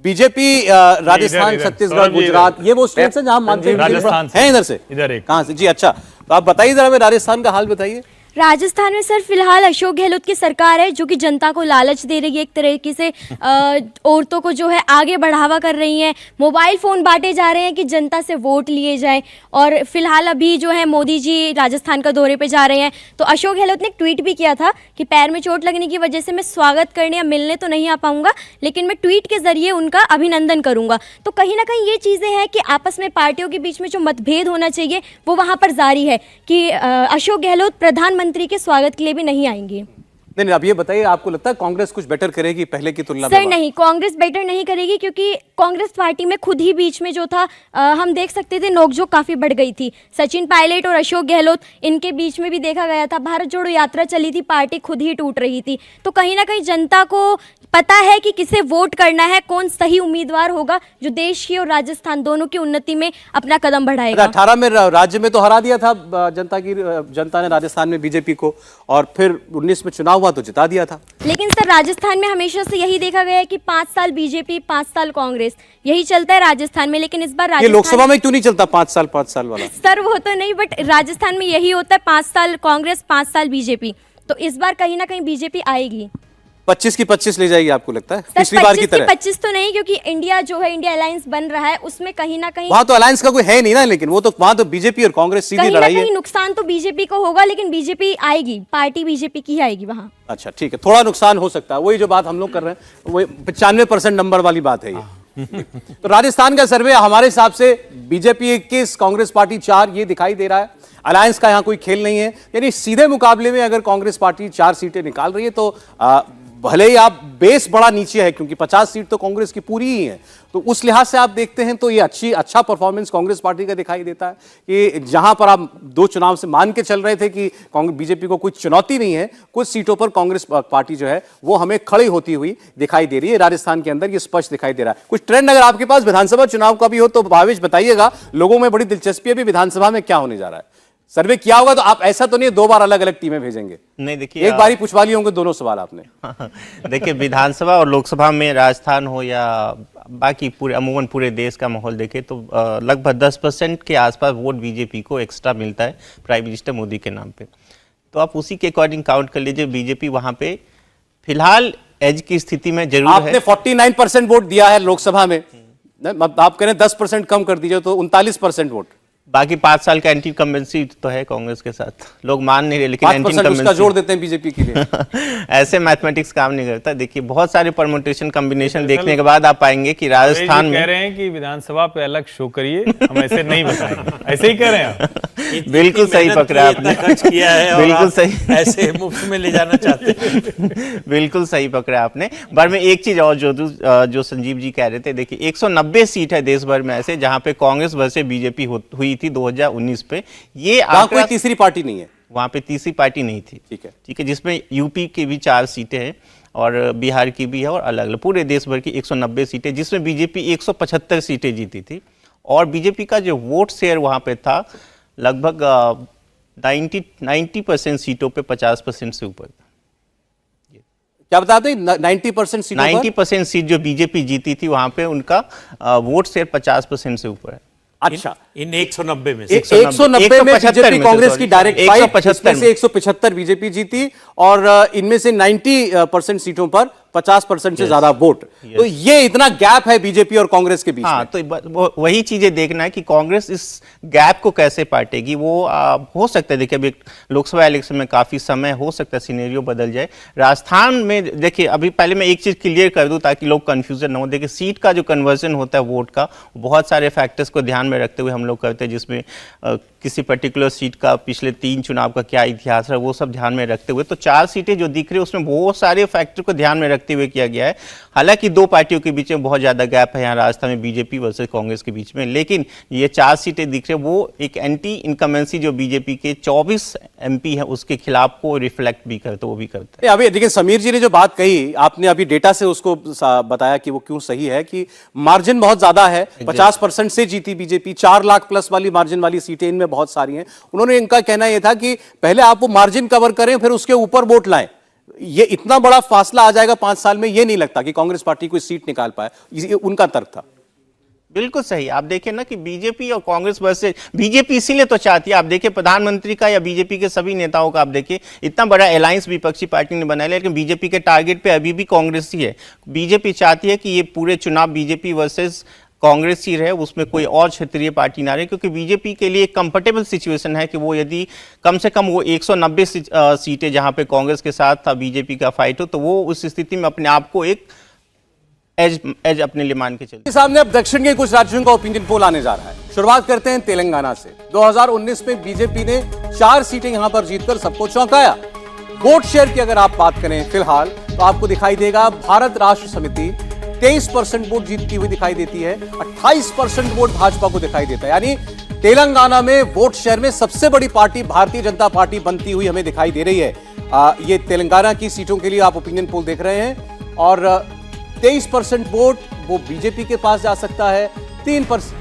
[SPEAKER 1] बीजेपी राजस्थान, छत्तीसगढ़, गुजरात, ये वो स्टेट्स हैं जहां मानते हैं इधर से। कहां से जी? अच्छा, तो आप बताइए जरा, हमें राजस्थान का हाल बताइए।
[SPEAKER 10] राजस्थान में सर फिलहाल अशोक गहलोत की सरकार है जो कि जनता को लालच दे रही है, एक तरीके से औरतों को जो है आगे बढ़ावा कर रही हैं, मोबाइल फ़ोन बांटे जा रहे हैं कि जनता से वोट लिए जाएं। और फिलहाल अभी जो है मोदी जी राजस्थान का दौरे पे जा रहे हैं, तो अशोक गहलोत ने एक ट्वीट भी किया था कि पैर में चोट लगने की वजह से मैं स्वागत करने या मिलने तो नहीं आ पाऊंगा, लेकिन मैं ट्वीट के जरिए उनका अभिनंदन करूंगा। तो कहीं ना कहीं ये चीज़ें हैं कि आपस में पार्टियों के बीच में जो मतभेद होना चाहिए वो वहाँ पर जारी है कि अशोक गहलोत प्रधानमंत्री के स्वागत के लिए भी नहीं आएंगे।
[SPEAKER 1] नहीं, अब ये बताइए, आपको लगता है कांग्रेस कुछ बेटर करेगी पहले की तुलना में?
[SPEAKER 10] सर नहीं, कांग्रेस बेटर नहीं करेगी, क्योंकि कांग्रेस पार्टी में खुद ही बीच में जो था हम देख सकते थे नोकझोंक काफी बढ़ गई थी। सचिन पायलट और अशोक गहलोत, इनके बीच में भी देखा गया था, भारत जोड़ो यात्रा चली थी, पार्टी खुद ही टूट रही थी। तो कहीं ना कहीं जनता को पता है कि किसे वोट करना है, कौन सही उम्मीदवार होगा जो देश की और राजस्थान दोनों की उन्नति में अपना कदम बढ़ाएगा।
[SPEAKER 1] 18 में राज्य में तो हरा दिया था जनता ने राजस्थान में बीजेपी को, और फिर 19 में चुनाव हुआ तो जिता दिया था।
[SPEAKER 10] लेकिन सर राजस्थान में हमेशा से यही देखा गया है कि 5 साल बीजेपी 5 साल कांग्रेस, यही चलता है राजस्थान में। लेकिन इस बार
[SPEAKER 1] ये
[SPEAKER 10] राजस्थान
[SPEAKER 1] लोकसभा में क्यों नहीं चलता 5 साल वाला?
[SPEAKER 10] सर वो तो नहीं, बट राजस्थान में यही होता है, 5 साल कांग्रेस 5 साल बीजेपी। तो इस बार कहीं ना कहीं बीजेपी आएगी।
[SPEAKER 1] 25 की 25 ले जाएगी आपको लगता है पिछली बार की तरह?
[SPEAKER 10] 25 तो नहीं, क्योंकि इंडिया जो है, इंडिया अलायंस बन रहा है, उसमें कहीं ना कहीं
[SPEAKER 1] वहां तो अलायंस का कोई है नहीं ना, लेकिन वो तो वहां तो बीजेपी और कांग्रेस सीधी लड़ाई है।
[SPEAKER 10] कहीं नुकसान तो बीजेपी को होगा, लेकिन बीजेपी आएगी, पार्टी बीजेपी की आएगी वहां।
[SPEAKER 1] अच्छा ठीक है, थोड़ा नुकसान हो सकता है, वही जो बात हम लोग कर रहे हैं, वही 95% नंबर वाली बात है ये। तो राजस्थान का सर्वे हमारे हिसाब से बीजेपी 21, कांग्रेस पार्टी 4, ये दिखाई दे रहा है। अलायंस का यहाँ कोई खेल नहीं है, यानी सीधे मुकाबले में अगर कांग्रेस पार्टी 4 सीटें निकाल रही है तो भले ही आप बेस बड़ा नीचे है, क्योंकि 50 सीट तो कांग्रेस की पूरी ही है, तो उस लिहाज से आप देखते हैं तो ये अच्छा परफॉर्मेंस कांग्रेस पार्टी का दिखाई देता है कि जहां पर आप 2 चुनाव से मान के चल रहे थे कि बीजेपी को कोई चुनौती नहीं है, कुछ सीटों पर कांग्रेस पार्टी जो है वो हमें खड़ी होती हुई दिखाई दे रही है। राजस्थान के अंदर ये स्पष्ट दिखाई दे रहा है। कुछ ट्रेंड अगर आपके पास विधानसभा चुनाव का भी हो तो भावेश बताइएगा, लोगों में बड़ी दिलचस्पी है भी विधानसभा में क्या होने जा रहा है। सर्वे किया होगा तो आप, ऐसा तो नहीं 2 बार अलग अलग टीमें भेजेंगे?
[SPEAKER 3] नहीं, देखिए
[SPEAKER 1] एक बार ही पूछवा लिए होंगे दोनों सवाल आपने।
[SPEAKER 3] देखिए, विधानसभा और लोकसभा में राजस्थान हो या बाकी अमूमन पूरे देश का माहौल देखें तो लगभग 10% के आसपास वोट बीजेपी को एक्स्ट्रा मिलता है प्राइम मिनिस्टर मोदी के नाम पे। तो आप उसी के अकॉर्डिंग काउंट कर लीजिए, बीजेपी वहां पे फिलहाल एज की स्थिति में जरूर
[SPEAKER 1] आपने 49% वोट दिया है लोकसभा में, आप कह रहे हैं 10% कम कर दीजिए तो 39% वोट।
[SPEAKER 3] बाकी 5 साल का एंटी इनकम्बेंसी तो है कांग्रेस के साथ, लोग मान नहीं रहे, लेकिन एंटी इनकम्बेंसी
[SPEAKER 1] उसका जोड़ देते हैं बीजेपी के लिए।
[SPEAKER 3] ऐसे मैथमेटिक्स काम नहीं करता। देखिए, बहुत सारे परमुटेशन कॉम्बिनेशन देखने के बाद आप पाएंगे कि राजस्थान में
[SPEAKER 4] कह रहे हैं कि विधानसभा पे अलग शो करिए, हम ऐसे नहीं बताएंगे, ऐसे ही कह रहे हैं आप।
[SPEAKER 3] बिल्कुल सही पकड़ा आपने,
[SPEAKER 2] खर्च किया है,
[SPEAKER 3] बिल्कुल सही,
[SPEAKER 2] ऐसे मुफ्त में ले जाना चाहते हैं।
[SPEAKER 3] बिल्कुल सही पकड़ा आपने। पर में एक चीज और जो संजीव जी कह रहे थे, देखिए 190 सीट है देश भर में ऐसे जहां पे कांग्रेस वर्सेस बीजेपी हुई थी 2019 पे। ये
[SPEAKER 1] कोई तीसरी पार्टी नहीं है,
[SPEAKER 3] वहां पे तीसरी पार्टी नहीं थी। ठीक है, जिसमें यूपी की भी 4 सीटें हैं और बिहार की भी है, और अलग अलग पूरे देश भर की 190 सीटें, जिसमें बीजेपी 175 सीटें जीती थी। और बीजेपी का जो वोट शेयर वहां पे था लगभग 90% सीटों पे 50% से ऊपर।
[SPEAKER 1] क्या बताते हैं 90% सीटों पर?
[SPEAKER 3] 90% सीट जो बीजेपी जीती थी वहां पे उनका वोट शेयर 50% से ऊपर है।
[SPEAKER 1] अच्छा,
[SPEAKER 2] इन 190 में से
[SPEAKER 1] 190 में बीजेपी कांग्रेस की डायरेक्ट
[SPEAKER 3] 175
[SPEAKER 1] से 175 बीजेपी जीती, और इनमें से 90% सीटों पर 50% से ज्यादा वोट। तो ये इतना गैप है बीजेपी और कांग्रेस के बीच में।
[SPEAKER 3] तो वही चीजें देखना है कि कांग्रेस इस गैप को कैसे पाटेगी। वो हो सकता है, देखिए अभी लोकसभा इलेक्शन में काफी समय, हो सकता है सिनेरियो बदल जाए। राजस्थान में देखिए, अभी पहले मैं एक चीज क्लियर कर दूं ताकि लोग कंफ्यूजन ना हो। देखिए, सीट का जो कन्वर्जन होता है वोट का, बहुत सारे फैक्टर्स को ध्यान में रखते हुए हम लोग करते हैं, जिसमें किसी पर्टिकुलर सीट का पिछले 3 चुनाव का क्या इतिहास है, वो सब ध्यान में रखते हुए तो 4 सीटें जो दिख रही है उसमें बहुत सारे फैक्टर को ध्यान में रखते हुए किया गया है। हालांकि 2 पार्टियों के बीच में बहुत ज़्यादा गैप है यहाँ राजस्थान में, बीजेपी वर्सेस कांग्रेस के बीच में, लेकिन ये 4 सीटें दिख रही है वो एक एंटी इनकमेंसी जो बीजेपी के 24 MP है उसके खिलाफ को रिफ्लेक्ट भी करते, वो भी करते हैं।
[SPEAKER 1] अभी देखिए समीर जी ने जो बात कही, आपने अभी डेटा से उसको बताया कि वो क्यों सही है कि मार्जिन बहुत ज्यादा है, 50% से जीती बीजेपी, 4 लाख प्लस वाली मार्जिन वाली सीटें इनमें बहुत सारी हैं। उन्होंने इनका कहना यह था कि पहले आप वो मार्जिन कवर करें फिर उसके ऊपर वोट लाएं। ये इतना बड़ा फासला आ जाएगा 5 साल में, ये नहीं लगता कि कांग्रेस पार्टी कोई सीट निकाल पाए, ये उनका तर्क था।
[SPEAKER 3] बिल्कुल सही। आप देखें ना कि बीजेपी और कांग्रेस वर्सेस बीजेपी इसीलिए तो चाहती है, आप देखिए प्रधानमंत्री का या बीजेपी के सभी नेताओं का आप देखिए इतना बड़ा अलायंस विपक्षी पार्टी ने बनाया, लेकिन बीजेपी के टारगेट पे अभी भी कांग्रेस ही है। बीजेपी चाहती है कि ये पूरे चुनाव बीजेपी वर्सेस कांग्रेस ही रहे, उसमें कोई और क्षेत्रीय पार्टी ना रहे, क्योंकि बीजेपी के लिए एक कंफर्टेबल सिचुएशन है कि वो यदि कम से कम वो 190 सीटें जहां पे कांग्रेस के साथ था बीजेपी का फाइट हो, तो वो उस स्थिति में अपने आप को एक एज अपने लिए मान के चलते।
[SPEAKER 1] सामने अब दक्षिण के कुछ राज्यों का ओपिनियन पोल आने जा रहा है। शुरुआत करते हैं तेलंगाना से। 2019 में बीजेपी ने 4 सीटें यहां पर जीतकर सबको चौंकाया। वोट शेयर की अगर आप बात करें फिलहाल तो आपको दिखाई देगा भारत राष्ट्र समिति 23% वोट जीतती हुई दिखाई देती है, 28% वोट भाजपा को दिखाई देता है। यानी तेलंगाना में वोट शेयर में सबसे बड़ी पार्टी भारतीय जनता पार्टी बनती हुई हमें दिखाई दे रही है। ये तेलंगाना की सीटों के लिए आप ओपिनियन पोल देख रहे हैं और 23% वोट वो बीजेपी के पास जा सकता है, 3%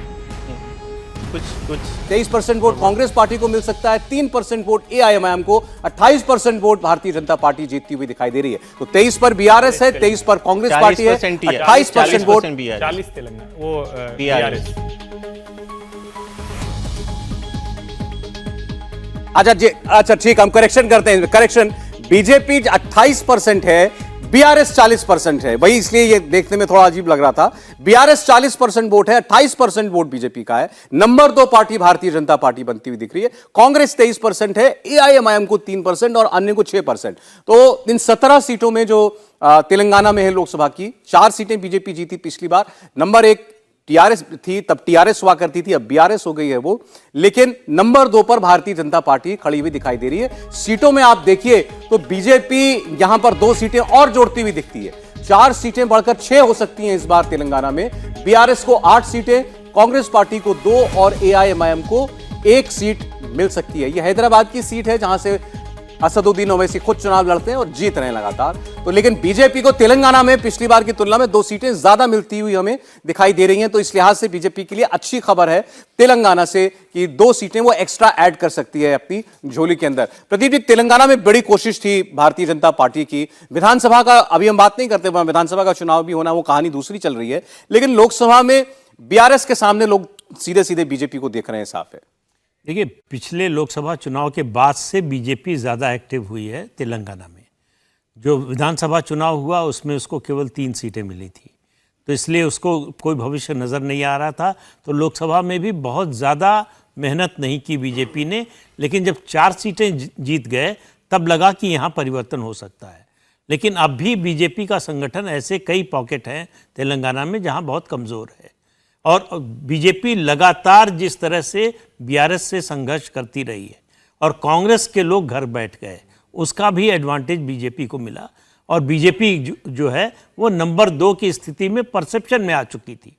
[SPEAKER 1] 23% वोट कांग्रेस पार्टी को मिल सकता है, 3% वोट AIMIM को, 28% वोट भारतीय जनता पार्टी जीतती हुई दिखाई दे रही है। तो 23 पर BRS है, 23 पर कांग्रेस पार्टी है, 28% वोट
[SPEAKER 4] 40 तेलंगाना वो BRS।
[SPEAKER 1] अच्छा ठीक, हम करेक्शन करते हैं। करेक्शन, बीजेपी 28% है, BRS 40% है। वही इसलिए ये देखने में थोड़ा अजीब लग रहा था। BRS 40% वोट है, 28% वोट बीजेपी का है। Number 2 party Bharatiya Janata party बनती हुई दिख रही है। कांग्रेस 23% है, AIMIM को 3% और अन्य को 6%। तो इन 17 सीटों में जो तेलंगाना में है लोकसभा की, 4 सीटें बीजेपी जीती पिछली बार। नंबर 1 TRS थी, तब TRS हुआ करती थी, अब BRS हो गई है वो। लेकिन नंबर 2 पर भारतीय जनता पार्टी खड़ी हुई दिखाई दे रही है। सीटों में आप देखिए तो बीजेपी यहां पर 2 सीटें और जोड़ती हुई दिखती है, 4 सीटें बढ़कर 6 हो सकती हैं इस बार तेलंगाना में। BRS को 8 सीटें, कांग्रेस पार्टी को 2 और AIMIM को 1 सीट मिल सकती है। यह हैदराबाद की सीट है जहां से असदुद्दीन ओवैसी खुद चुनाव लड़ते हैं और जीत रहे हैं लगातार। तो लेकिन बीजेपी को तेलंगाना में पिछली बार की तुलना में 2 सीटें ज्यादा मिलती हुई हमें दिखाई दे रही हैं। तो इस लिहाज से बीजेपी के लिए अच्छी खबर है तेलंगाना से कि 2 सीटें वो एक्स्ट्रा ऐड कर सकती है अपनी झोली के अंदर। प्रदीप जी, तेलंगाना में बड़ी कोशिश थी भारतीय जनता पार्टी की। विधानसभा का अभी हम बात नहीं करते, वहां विधानसभा का चुनाव भी होना, वो कहानी दूसरी चल रही है। लेकिन लोकसभा में BRS के सामने लोग सीधे सीधे बीजेपी को देख रहे हैं, साफ है।
[SPEAKER 2] देखिए, पिछले लोकसभा चुनाव के बाद से बीजेपी ज़्यादा एक्टिव हुई है तेलंगाना में। जो विधानसभा चुनाव हुआ उसमें उसको केवल 3 सीटें मिली थी, तो इसलिए उसको कोई भविष्य नज़र नहीं आ रहा था। तो लोकसभा में भी बहुत ज़्यादा मेहनत नहीं की बीजेपी ने, लेकिन जब 4 सीटें जीत गए तब लगा कि यहाँ परिवर्तन हो सकता है। लेकिन अब भी बीजेपी का संगठन, ऐसे कई पॉकेट हैं तेलंगाना में जहाँ बहुत कमज़ोर है, और बीजेपी लगातार जिस तरह से BRS से संघर्ष करती रही है और कांग्रेस के लोग घर बैठ गए, उसका भी एडवांटेज बीजेपी को मिला। और बीजेपी जो है वो नंबर 2 की स्थिति में परसेप्शन में आ चुकी थी।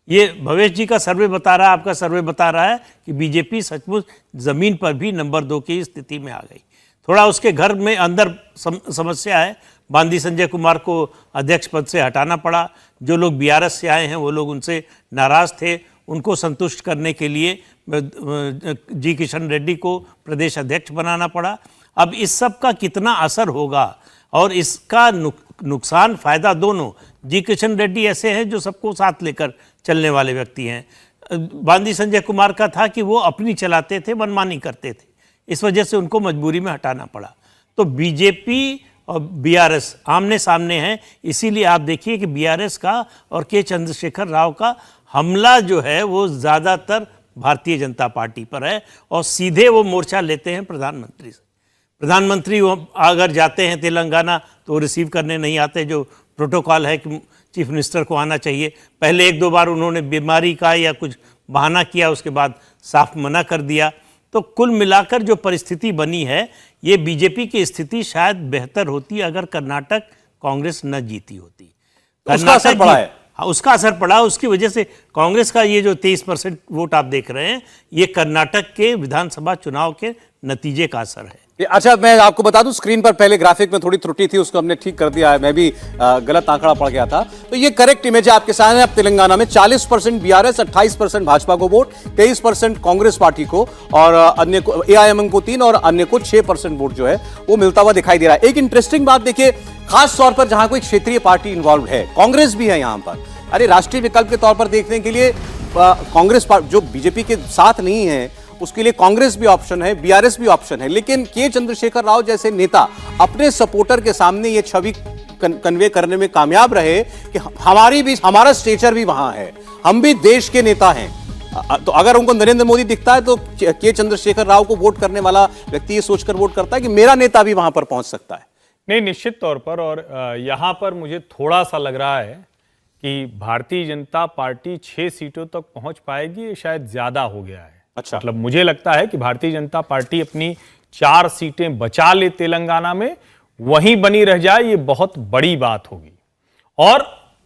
[SPEAKER 2] ये भवेश जी का सर्वे बता रहा है, आपका सर्वे बता रहा है कि बीजेपी सचमुच ज़मीन पर भी नंबर 2 की स्थिति में आ गई। थोड़ा उसके घर में अंदर समस्या है। बांदी संजय कुमार को अध्यक्ष पद से हटाना पड़ा। जो लोग BRS से आए हैं वो लोग उनसे नाराज़ थे, उनको संतुष्ट करने के लिए जी किशन रेड्डी को प्रदेश अध्यक्ष बनाना पड़ा। अब इस सब का कितना असर होगा और इसका नुकसान फ़ायदा दोनों। जी किशन रेड्डी ऐसे हैं जो सबको साथ लेकर चलने वाले व्यक्ति हैं। बांदी संजय कुमार का था कि वो अपनी चलाते थे, मनमानी करते थे, इस वजह से उनको मजबूरी में हटाना पड़ा। तो बीजेपी और BRS आमने सामने हैं। इसीलिए आप देखिए कि BRS का और के चंद्रशेखर राव का हमला जो है वो ज़्यादातर भारतीय जनता पार्टी पर है और सीधे वो मोर्चा लेते हैं प्रधानमंत्री से। प्रधानमंत्री वो अगर जाते हैं तेलंगाना तो रिसीव करने नहीं आते, जो प्रोटोकॉल है कि चीफ मिनिस्टर को आना चाहिए। पहले 1-2 बार उन्होंने बीमारी का या कुछ बहाना किया, उसके बाद साफ मना कर दिया। तो कुल मिलाकर जो परिस्थिति बनी है, ये बीजेपी की स्थिति शायद बेहतर होती अगर कर्नाटक कांग्रेस न जीती होती।
[SPEAKER 1] उसका असर पड़ा है।
[SPEAKER 2] हाँ, उसका असर पड़ा। उसकी वजह से कांग्रेस का ये जो 23% वोट आप देख रहे हैं, ये कर्नाटक के विधानसभा चुनाव के नतीजे का असर है।
[SPEAKER 1] अच्छा, मैं आपको बता दूं, स्क्रीन पर पहले ग्राफिक में थोड़ी त्रुटि थी, उसको हमने ठीक कर दिया है। मैं भी गलत आंकड़ा पड़ गया था। तो ये करेक्ट इमेज है आपके सामने। अब तेलंगाना में 40% बीआरएस, 28% भाजपा को वोट, 23% कांग्रेस पार्टी को, और अन्य को एआईएमएम को 3 और अन्य को 6% वोट जो है वो मिलता हुआ दिखाई दे रहा है। एक इंटरेस्टिंग बात देखिए, खास तौर पर जहां कोई क्षेत्रीय पार्टी इन्वॉल्व है, कांग्रेस भी है यहां पर। अरे, राष्ट्रीय विकल्प के तौर पर देखने के लिए कांग्रेस जो बीजेपी के साथ नहीं है, उसके लिए कांग्रेस भी ऑप्शन है, बीआरएस भी ऑप्शन है। लेकिन के चंद्रशेखर राव जैसे नेता अपने सपोर्टर के सामने ये छवि कन्वे करने में कामयाब रहे कि हमारा स्टेचर भी वहां है, हम भी देश के नेता हैं। तो अगर उनको नरेंद्र मोदी दिखता है तो के चंद्रशेखर राव को वोट करने वाला व्यक्ति ये सोचकर वोट करता है कि मेरा नेता भी वहां पर पहुंच सकता है।
[SPEAKER 4] नहीं, निश्चित तौर पर। और यहां पर मुझे थोड़ा सा लग रहा है कि भारतीय जनता पार्टी 6 सीटों तक पहुंच पाएगी, ये शायद ज्यादा हो गया है।
[SPEAKER 1] अच्छा,
[SPEAKER 4] मतलब मुझे लगता है कि भारतीय जनता पार्टी अपनी 4 सीटें बचा ले तेलंगाना में, वहीं बनी रह जाए, ये बहुत बड़ी बात होगी। और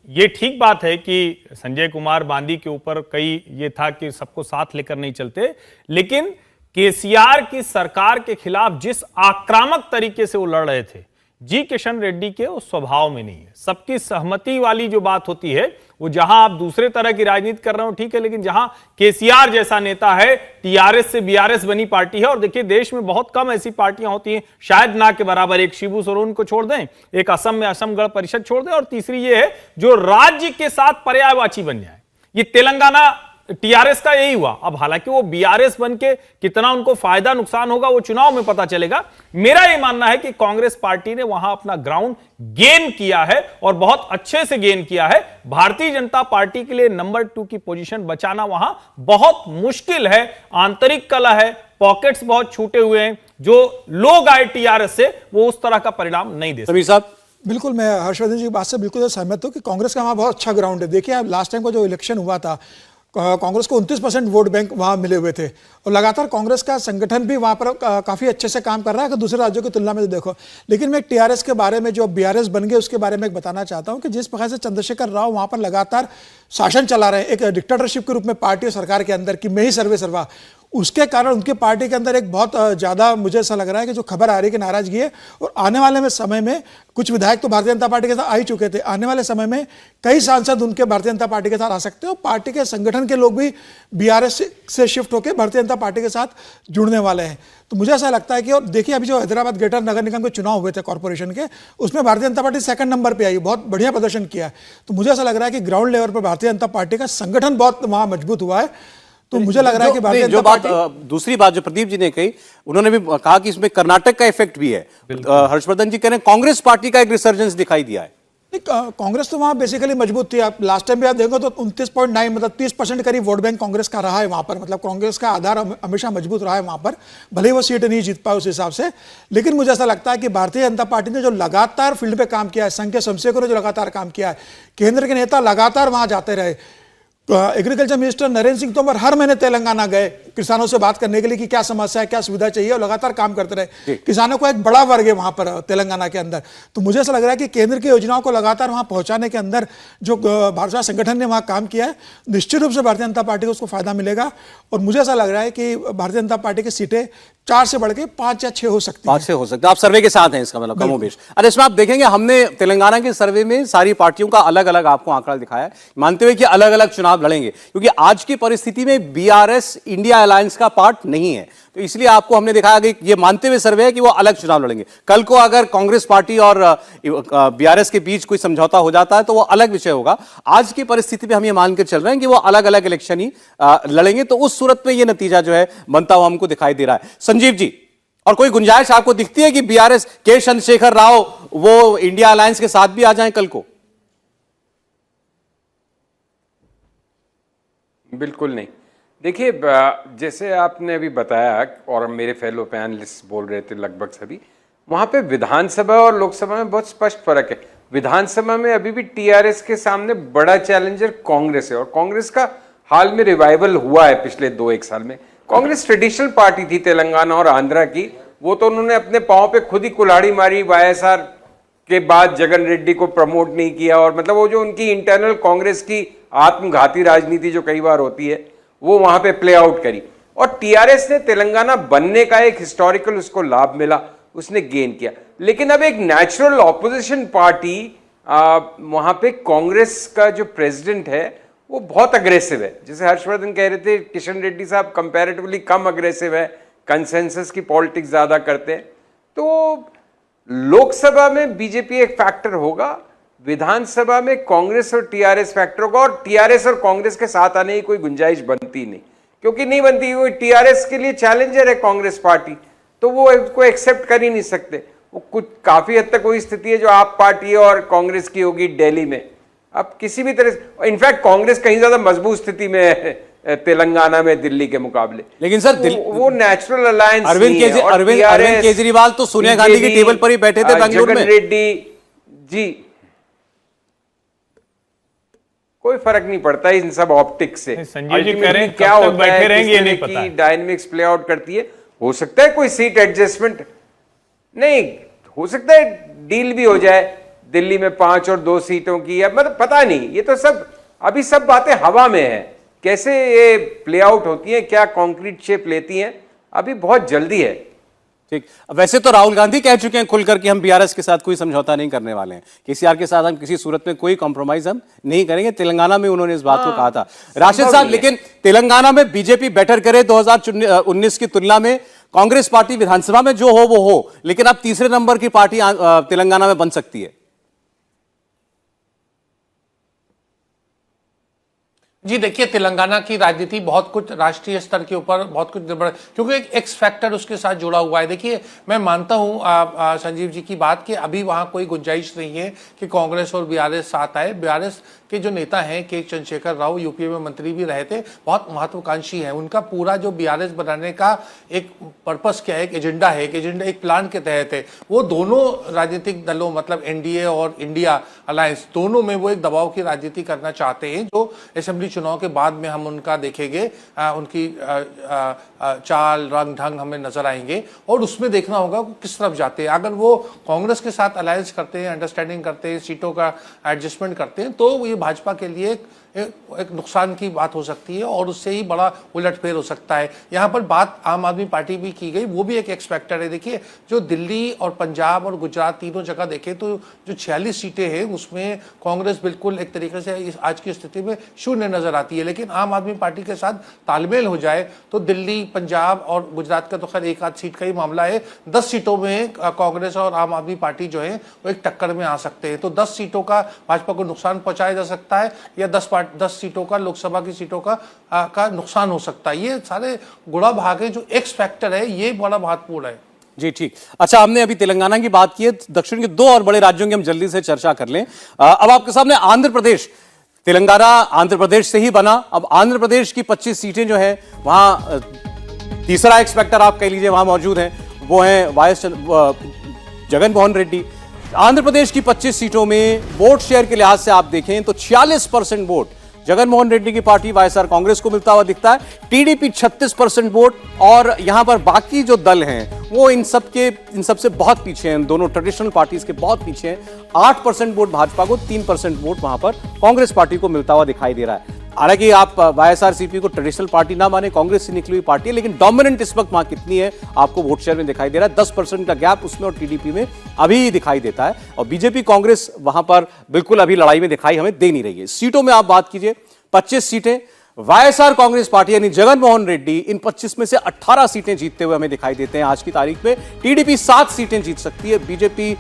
[SPEAKER 4] ये ठीक बात है कि संजय कुमार बांदी के ऊपर कई ये था कि सबको साथ लेकर नहीं चलते, लेकिन केसीआर की सरकार के खिलाफ जिस आक्रामक तरीके से वो लड़ रहे थे, जी किशन रेड्डी के उस स्वभाव में नहीं है। सबकी सहमति वाली जो बात होती है, वो जहां आप दूसरे तरह की राजनीति कर रहे हो ठीक है, लेकिन जहां केसीआर जैसा नेता है, टीआरएस से बीआरएस बनी पार्टी है। और देखिए, देश में बहुत कम ऐसी पार्टियां होती हैं, शायद ना के बराबर। एक शिबू सोरेन को छोड़ दें, एक असम में असम गण परिषद छोड़ दें, और तीसरी ये है जो राज्य के साथ पर्यायवाची बन जाए। ये तेलंगाना टीआरएस का यही हुआ। अब हालांकि वो बीआरएस बन के कितना उनको फायदा नुकसान होगा वो चुनाव में पता चलेगा। मेरा ये मानना है कि कांग्रेस पार्टी ने वहां अपना ग्राउंड गेन किया है और बहुत अच्छे से गेन किया है। भारतीय जनता पार्टी के लिए नंबर 2 की पोजीशन बचाना वहां बहुत मुश्किल है। आंतरिक कलह है, पॉकेट्स बहुत छूटे हुए हैं। जो लोग आए टीआरएस से, वो उस तरह का परिणाम नहीं दे सकते।
[SPEAKER 1] समीर साहब,
[SPEAKER 7] बिल्कुल, मैं हर्षवर्धन जी की बात से बिल्कुल सहमत हूँ कि कांग्रेस का वहाँ बहुत अच्छा ग्राउंड है। देखिए, लास्ट टाइम का जो इलेक्शन हुआ था, कांग्रेस को 29% वोट बैंक वहाँ मिले हुए थे, और लगातार कांग्रेस का संगठन भी वहाँ पर काफ़ी अच्छे से काम कर रहा है अगर दूसरे राज्यों की तुलना में तो देखो। लेकिन मैं टीआरएस के बारे में, जो बीआरएस बन गए, उसके बारे में बताना चाहता हूँ कि जिस प्रकार से चंद्रशेखर राव वहाँ पर लगातार शासन चला रहे हैं, एक डिक्टेटरशिप के रूप में पार्टी और सरकार के अंदर कि मैं ही सर्वे सर्वा, उसके कारण उनकी पार्टी के अंदर एक बहुत ज़्यादा, मुझे ऐसा लग रहा है कि जो खबर आ रही है कि नाराजगी है। और आने वाले में समय में कुछ विधायक तो भारतीय जनता पार्टी के साथ आ ही चुके थे, आने वाले समय में कई सांसद उनके भारतीय जनता पार्टी के साथ आ सकते हैं, और पार्टी के संगठन के लोग भी बीआरएस से शिफ्ट होकर भारतीय जनता पार्टी के साथ जुड़ने वाले हैं। तो मुझे ऐसा लगता है कि, और देखिए, अभी जो हैदराबाद ग्रेटर नगर निगम के चुनाव हुए थे कॉर्पोरेशन के, उसमें Bharatiya Janata party 2nd number पर आई, बहुत बढ़िया प्रदर्शन किया है। तो मुझे ऐसा लग रहा है कि ग्राउंड लेवल पर भारतीय जनता पार्टी का संगठन बहुत वहां मजबूत हुआ है। तो मुझे लग रहा है कि भारतीय जनता पार्टी,
[SPEAKER 1] दूसरी बात जो प्रदीप जी ने कही, उन्होंने भी कहा कि इसमें कर्नाटक का इफेक्ट भी है। हर्षवर्धन जी कह रहे हैं कांग्रेस पार्टी का एक रिसर्जेंस दिखाई दिया है।
[SPEAKER 7] कांग्रेस तो वहां बेसिकली मजबूत थी। आप लास्ट टाइम भी आप देखो तो 29.9, मतलब 30% करीब वोट बैंक कांग्रेस का रहा है वहां पर। मतलब कांग्रेस का आधार हमेशा मजबूत रहा है वहां पर, भले ही वो सीट नहीं जीत पाए उस हिसाब से। लेकिन मुझे ऐसा लगता है कि भारतीय जनता पार्टी ने जो लगातार फील्ड पे काम किया है, संघ के संसदों ने जो लगातार काम किया है, केंद्र के नेता लगातार वहां जाते रहे। एग्रीकल्चर मिनिस्टर नरेंद्र सिंह तोमर हर महीने तेलंगाना गए किसानों से बात करने के लिए कि क्या समस्या है, क्या सुविधा चाहिए, और लगातार काम करते रहे। किसानों को एक बड़ा वर्ग है वहां पर तेलंगाना के अंदर। तो मुझे ऐसा लग रहा है कि केंद्र की योजनाओं को लगातार वहां पहुंचाने के अंदर जो भाजपा संगठन ने वहां काम किया है, निश्चित रूप से भारतीय जनता पार्टी को उसको फायदा मिलेगा। और मुझे ऐसा लग रहा है कि भारतीय जनता पार्टी की सीटें 4 से बढ़ के 5 या 6 हो सकती है।
[SPEAKER 1] 5 से हो सकता है। आप सर्वे के साथ हैं इसका मतलब कमोबेश। अरे, इसमें आप देखेंगे हमने तेलंगाना के सर्वे में सारी पार्टियों का अलग अलग आपको आंकड़ा दिखाया है, मानते हुए कि अलग अलग चुनाव लड़ेंगे, क्योंकि आज की परिस्थिति में बीआरएस इंडिया अलायंस का पार्ट नहीं है। तो इसलिए आपको हमने दिखाया कि ये मानते हुए सर्वे है कि वो अलग चुनाव लड़ेंगे। कल को अगर कांग्रेस पार्टी और बीआरएस के बीच कोई समझौता हो जाता है तो वो अलग विषय होगा। आज की परिस्थिति में हम ये मान के चल रहे हैं कि वो अलग अलग इलेक्शन ही लड़ेंगे। तो उस सूरत में ये नतीजा जो है बनता हुआ हमको दिखाई दे रहा है। संजीव जी, और कोई गुंजाइश आपको दिखती है कि बीआरएस के चंद्रशेखर राव वो इंडिया अलायंस के साथ भी आ जाएं कल को?
[SPEAKER 6] बिल्कुल नहीं। देखिए, जैसे आपने अभी बताया और मेरे फेलो पैनलिस्ट बोल रहे थे लगभग सभी, वहां पे विधानसभा और लोकसभा में बहुत स्पष्ट फर्क है। विधानसभा में अभी भी टीआरएस के सामने बड़ा चैलेंजर कांग्रेस है, और कांग्रेस का हाल में रिवाइवल हुआ है पिछले 2-1 साल में। कांग्रेस ट्रेडिशनल पार्टी थी तेलंगाना और आंध्रा की, वो तो उन्होंने अपने पांव पे खुद ही कुल्हाड़ी मारी। वाईएसआर के बाद जगन रेड्डी को प्रमोट नहीं किया, और मतलब वो जो उनकी इंटरनल कांग्रेस की आत्मघाती राजनीति जो कई बार होती है वो वहां पे प्ले आउट करी। और टीआरएस ने तेलंगाना बनने का एक हिस्टोरिकल उसको लाभ मिला, उसने गेन किया। लेकिन अब एक नेचुरल ऑपोजिशन पार्टी वहां पे कांग्रेस का जो प्रेसिडेंट है वो बहुत अग्रेसिव है। जैसे हर्षवर्धन कह रहे थे, किशन रेड्डी साहब कंपैरेटिवली कम अग्रेसिव है, कंसेंसस की पॉलिटिक्स ज्यादा करते हैं। तो लोकसभा में बीजेपी एक फैक्टर होगा, विधानसभा में कांग्रेस और टीआरएस फैक्टर होगा, और टीआरएस और कांग्रेस के साथ आने की कोई गुंजाइश बनती नहीं, क्योंकि नहीं बनती। वो टीआरएस के लिए चैलेंजर है कांग्रेस पार्टी, तो वो इसको एक्सेप्ट कर ही नहीं सकते। वो कुछ काफी हद तक वही स्थिति है जो आप पार्टी और कांग्रेस की होगी दिल्ली में। अब किसी भी तरह से, इनफैक्ट कांग्रेस कहीं ज्यादा मजबूत स्थिति में है तेलंगाना में दिल्ली के मुकाबले।
[SPEAKER 1] लेकिन सर
[SPEAKER 6] वो नेचुरल अलायंस
[SPEAKER 1] अरविंद केजरीवाल तो सोनिया गांधी की टेबल पर ही बैठे थे बेंगलुरु में।
[SPEAKER 6] जगन रेड्डी जी, कोई फर्क नहीं पड़ता इन सब ऑप्टिक्स से।
[SPEAKER 4] संजय जी कह रहे हैं
[SPEAKER 6] क्या होता है,
[SPEAKER 4] रहेंगे ये नहीं
[SPEAKER 6] किस तरह
[SPEAKER 4] पता
[SPEAKER 6] की
[SPEAKER 4] है।
[SPEAKER 6] डायनेमिक्स प्ले आउट करती है। हो सकता है कोई सीट एडजस्टमेंट, नहीं हो सकता है डील भी हो जाए दिल्ली में 5 और 2 सीटों की, या मतलब पता नहीं। ये तो सब अभी सब बातें हवा में है, कैसे ये प्ले आउट होती हैं, क्या कॉन्क्रीट शेप लेती हैं, अभी बहुत जल्दी है।
[SPEAKER 1] ठीक, वैसे तो राहुल गांधी कह चुके हैं खुलकर कि हम बीआरएस के साथ कोई समझौता नहीं करने वाले हैं, केसीआर के साथ हम किसी सूरत में कोई कॉम्प्रोमाइज हम नहीं करेंगे। तेलंगाना में उन्होंने इस बात को कहा था। राशिद साहब, लेकिन तेलंगाना में बीजेपी बेटर करे 2019 की तुलना में, कांग्रेस पार्टी विधानसभा में जो हो वो हो, लेकिन अब तीसरे नंबर की पार्टी तेलंगाना में बन सकती है।
[SPEAKER 5] जी देखिए, तेलंगाना की राजनीति बहुत कुछ राष्ट्रीय स्तर के ऊपर बहुत कुछ निर्भर, क्योंकि एक एक्स फैक्टर उसके साथ जुड़ा हुआ है। देखिए, मैं मानता हूं संजीव जी की बात कि अभी वहां कोई गुंजाइश नहीं है कि कांग्रेस और बीआरएस साथ आए। बीआरएस के जो नेता हैं के चंद्रशेखर राव, यूपीए में मंत्री भी रहे थे, बहुत महत्वाकांक्षी है। उनका पूरा जो बीआरएस बनाने का एक पर्पस क्या है, एक एजेंडा है, एक प्लान के तहत है। वो दोनों राजनीतिक दलों, मतलब एनडीए और इंडिया अलायंस, दोनों में वो एक दबाव की राजनीति करना चाहते हैं, जो असेंबली चुनाव के बाद में हम उनका देखेंगे। उनकी चाल, रंग, ढंग हमें नजर आएंगे, और उसमें देखना होगा कि किस तरफ जाते हैं। अगर वो कांग्रेस के साथ अलायंस करते हैं, अंडरस्टैंडिंग करते हैं, सीटों का एडजस्टमेंट करते हैं, तो ये भाजपा के लिए एक नुकसान की बात हो सकती है, और उससे ही बड़ा उलटफेर हो सकता है। यहाँ पर बात आम आदमी पार्टी भी की गई, वो भी एक एक्सपेक्टर है। देखिए, जो दिल्ली और पंजाब और गुजरात तीनों जगह देखें तो जो 46 सीटें हैं उसमें कांग्रेस बिल्कुल एक तरीके से इस आज की स्थिति में शून्य नजर आती है। लेकिन आम आदमी पार्टी के साथ तालमेल हो जाए तो दिल्ली, पंजाब और गुजरात का तो खैर एक आध सीट का ही मामला है, 10 सीटों में कांग्रेस और आम आदमी पार्टी जो है वो एक टक्कर में आ सकते हैं। तो 10 सीटों का भाजपा को नुकसान पहुंचाया जा सकता है, या 10 सीटों का, लोकसभा की सीटों का नुकसान हो सकता है। ये सारे गुणा भाग है, जो एक्स फैक्टर है, ये बड़ा महत्वपूर्ण है।
[SPEAKER 1] जी ठीक। अच्छा, हमने अभी तेलंगाना की बात की है, दक्षिण के 2 और बड़े राज्यों की हम जल्दी से चर्चा कर लें। अब आपके सामने आंध्र प्रदेश, तेलंगाना आंध्र प्रदेश से ही बना। अब आंध्र प्रदेश की 25 सीटें जो है वहां तीसरा एक्सपेक्टर आप कह लीजिए वहां मौजूद है, वो है वाईएस जगन मोहन रेड्डी। आंध्र प्रदेश की 25 सीटों में वोट शेयर के लिहाज से आप देखें तो 46% वोट जगन मोहन रेड्डी की पार्टी वाईएसआर कांग्रेस को मिलता हुआ दिखता है। टीडीपी 36% वोट, और यहां पर बाकी जो दल हैं वो इन सब से बहुत पीछे हैं, दोनों ट्रेडिशनल पार्टीज के बहुत पीछे हैं। 8% वोट भाजपा को, 3% वोट वहां पर कांग्रेस पार्टी को मिलता हुआ दिखाई दे रहा है। हालांकि आप वाईएसआरसीपी को ट्रेडिशनल पार्टी ना माने, कांग्रेस से निकली हुई पार्टी है, लेकिन डोमिनेंट इस वक्त वहां कितनी है आपको वोट शेयर में दिखाई दे रहा है। 10% का गैप उसमें और टीडीपी में अभी दिखाई देता है, और बीजेपी कांग्रेस वहां पर बिल्कुल अभी लड़ाई में दिखाई हमें दे नहीं रही है। सीटों में आप बात कीजिए, 25 सीटें वाईएसआर कांग्रेस पार्टी यानी जगन मोहन रेड्डी इन 25 में से 18 सीटें जीतते हुए हमें दिखाई देते हैं आज की तारीख में। टीडीपी 7 सीटें जीत सकती है, बीजेपी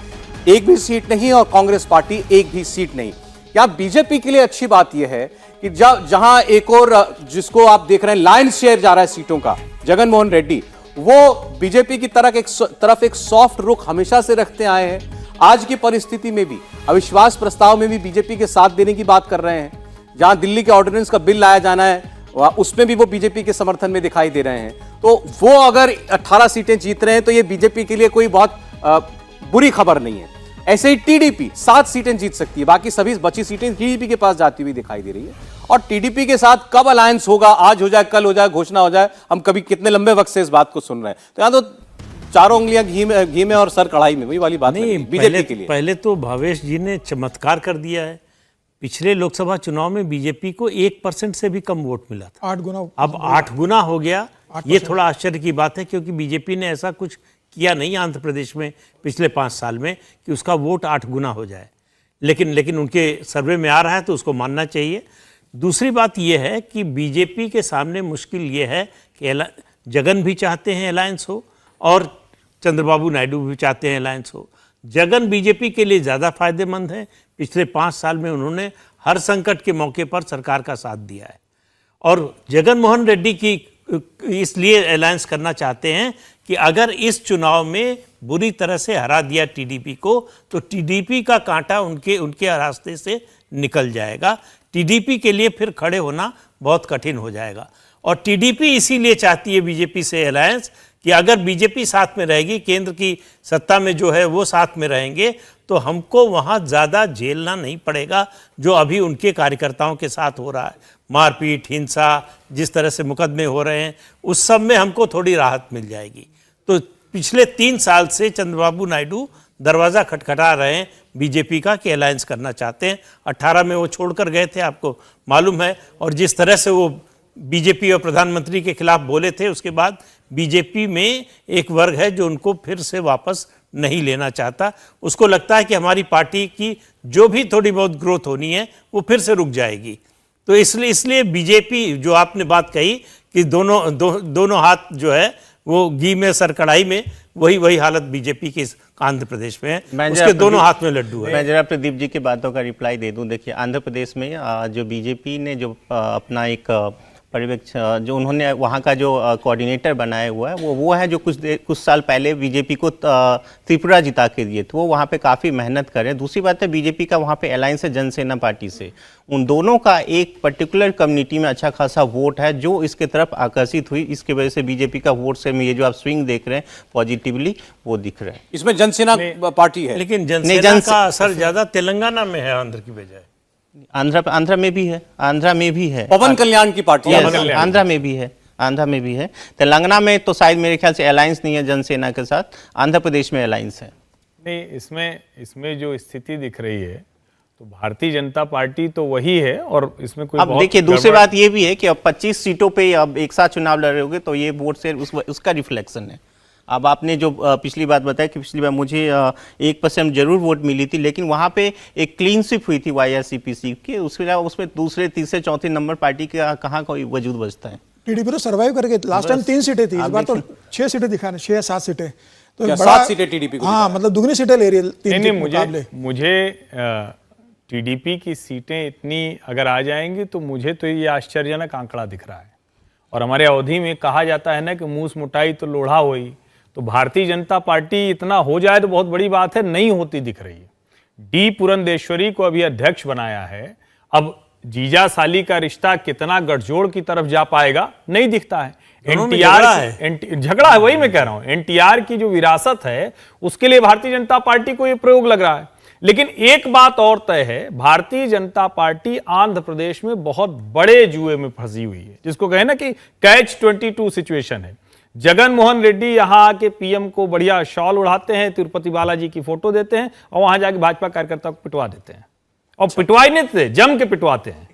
[SPEAKER 1] एक भी सीट नहीं, और कांग्रेस पार्टी एक भी सीट नहीं। क्या बीजेपी के लिए अच्छी बात यह है कि जहां एक और जिसको आप देख रहे हैं लायंस शेयर जा रहा है सीटों का, जगन मोहन रेड्डी, वो बीजेपी की तरफ एक सॉफ्ट रुख हमेशा से रखते आए हैं। आज की परिस्थिति में भी अविश्वास प्रस्ताव में भी बीजेपी के साथ देने की बात कर रहे हैं। जहां दिल्ली के ऑर्डिनेंस का बिल लाया जाना है उसमें भी वो बीजेपी के समर्थन में दिखाई दे रहे हैं। तो वो अगर 18 सीटें जीत रहे हैं तो ये बीजेपी के लिए कोई बहुत बुरी खबर नहीं है। ऐसे ही टीडीपी 7 सीटें जीत सकती है, बाकी सभी बची सीटें टीडीपी के पास जाती हुई दिखाई दे रही है। और टीडीपी के साथ कब अलायंस होगा, आज हो जाए, कल हो जाए, घोषणा हो जाए, हम कभी कितने लंबे वक्त से इस बात को सुन रहे हैं। तो यहां तो चारों उंगलियां घी में और सर कढ़ाई में, वही वाली बात नहीं बीजेपी के लिए।
[SPEAKER 2] पहले तो भावेश जी ने चमत्कार कर दिया है। पिछले लोकसभा चुनाव में बीजेपी को 1% से भी कम वोट मिला था,
[SPEAKER 7] 8 गुना,
[SPEAKER 2] अब 8 गुना हो गया। ये थोड़ा आश्चर्य की बात है, क्योंकि बीजेपी ने ऐसा कुछ किया नहीं आंध्र प्रदेश में पिछले 5 साल में कि उसका वोट 8 गुना हो जाए, लेकिन उनके सर्वे में आ रहा है तो उसको मानना चाहिए। दूसरी बात यह है कि बीजेपी के सामने मुश्किल ये है कि जगन भी चाहते हैं अलायंस हो और चंद्रबाबू नायडू भी चाहते हैं अलायंस हो। जगन बीजेपी के लिए ज़्यादा फायदेमंद है। पिछले 5 साल में उन्होंने हर संकट के मौके पर सरकार का साथ दिया है, और जगन मोहन रेड्डी की इसलिए अलायंस करना चाहते हैं कि अगर इस चुनाव में बुरी तरह से हरा दिया टीडीपी को, तो टीडीपी का कांटा उनके रास्ते से निकल जाएगा। टीडीपी के लिए फिर खड़े होना बहुत कठिन हो जाएगा। और टीडीपी इसीलिए चाहती है बीजेपी से अलायंस कि अगर बीजेपी साथ में रहेगी, केंद्र की सत्ता में जो है वो साथ में रहेंगे, तो हमको वहाँ ज़्यादा झेलना नहीं पड़ेगा जो अभी उनके कार्यकर्ताओं के साथ हो रहा है। मारपीट, हिंसा, जिस तरह से मुकदमे हो रहे हैं, उस सब में हमको थोड़ी राहत मिल जाएगी। तो पिछले 3 साल से चंद्रबाबू नायडू दरवाज़ा खटखटा रहे हैं बीजेपी का कि अलायंस करना चाहते हैं। 18 में वो छोड़कर गए थे, आपको मालूम है, और जिस तरह से वो बीजेपी और प्रधानमंत्री के खिलाफ बोले थे, उसके बाद बीजेपी में एक वर्ग है जो उनको फिर से वापस नहीं लेना चाहता। उसको लगता है कि हमारी पार्टी की जो भी थोड़ी बहुत ग्रोथ होनी है वो फिर से रुक जाएगी। तो इसलिए बीजेपी, जो आपने बात कही कि दोनों हाथ जो है वो घी में सर कढ़ाई में, वही हालत बीजेपी के आंध्र प्रदेश में है, उसके दोनों हाथ में लड्डू है।
[SPEAKER 3] मैं जरा प्रदीप जी की बातों का रिप्लाई दे दूं। देखिए, आंध्र प्रदेश में जो बीजेपी ने जो अपना एक पर्यवेक्षक, जो उन्होंने वहाँ का जो कोऑर्डिनेटर बनाया हुआ है, वो है जो कुछ साल पहले बीजेपी को त्रिपुरा जिता के दिए थे। वो वहाँ पे काफ़ी मेहनत कर रहे हैं। दूसरी बात है, बीजेपी का वहाँ पे अलायंस है जनसेना पार्टी से। उन दोनों का एक पर्टिकुलर कम्युनिटी में अच्छा खासा वोट है जो इसके तरफ आकर्षित हुई। इसकी वजह से बीजेपी का वोट से में ये जो आप स्विंग देख रहे हैं पॉजिटिवली, वो दिख रहा है।
[SPEAKER 1] इसमें जनसेना पार्टी है,
[SPEAKER 2] लेकिन जनसेना का असर ज़्यादा तेलंगाना में है आंध्र की बजाय।
[SPEAKER 3] आंध्र में भी है, आंध्र में भी है।
[SPEAKER 1] पवन कल्याण की पार्टी
[SPEAKER 3] है, आंध्र में भी है, आंध्र में भी है। तेलंगाना में तो शायद मेरे ख्याल से अलायंस नहीं है जनसेना के साथ, आंध्र प्रदेश में अलायंस है।
[SPEAKER 4] नहीं, इसमें जो स्थिति दिख रही है, तो भारतीय जनता पार्टी तो वही है, और इसमें कोई
[SPEAKER 3] अब देखिए, दूसरी बात ये भी है कि अब 25 सीटों पे अब एक साथ चुनाव लड़ रहे होगे, तो ये वोट से उसका रिफ्लेक्शन है। अब आपने जो पिछली बात बताया कि पिछली बार मुझे 1% जरूर वोट मिली थी, लेकिन वहाँ पे एक क्लीन स्वीप हुई थी वाईआरसीपीसी के। उसके अलावा उसमें दूसरे, तीसरे, चौथे नंबर पार्टी का कहाँ कोई वजूद बचता है।
[SPEAKER 7] टीडीपी तो सर्वाइव करके लास्ट टाइम 3 सीटें थी, इस बार तो 6 सीटें दिखाने, 6 या 7 सीटें, तो
[SPEAKER 1] 7 सीटें टीडीपी को।
[SPEAKER 7] हाँ, मतलब दुगनी सीटें ले रही है 3 के मुकाबले।
[SPEAKER 4] मुझे टीडीपी की सीटें इतनी अगर आ जाएंगी तो मुझे तो ये आश्चर्यजनक आंकड़ा दिख रहा है। और हमारे अवधि में कहा जाता है ना कि मूस मुटाई तो लोढ़ा होई, तो भारतीय जनता पार्टी इतना हो जाए तो बहुत बड़ी बात है, नहीं होती दिख रही है। डी पुरंदेश्वरी को अभी अध्यक्ष बनाया है, अब जीजा साली का रिश्ता कितना गठजोड़ की तरफ जा पाएगा नहीं दिखता है। एनटीआर झगड़ा है, वही मैं कह रहा हूं, एनटीआर की जो विरासत है उसके लिए भारतीय जनता पार्टी को यह प्रयोग लग रहा है। लेकिन एक बात और तय है, भारतीय जनता पार्टी आंध्र प्रदेश में बहुत बड़े जुए में फंसी हुई है, जिसको कहे ना कि कैच 22 सिचुएशन है। जगन मोहन रेड्डी यहाँ आके पीएम को बढ़िया शॉल उड़ाते हैं, तिरुपति बालाजी की फोटो देते हैं, और वहां जाके भाजपा कार्यकर्ता को पिटवा देते हैं, और पिटवाई नहीं देते, जम के पिटवाते हैं।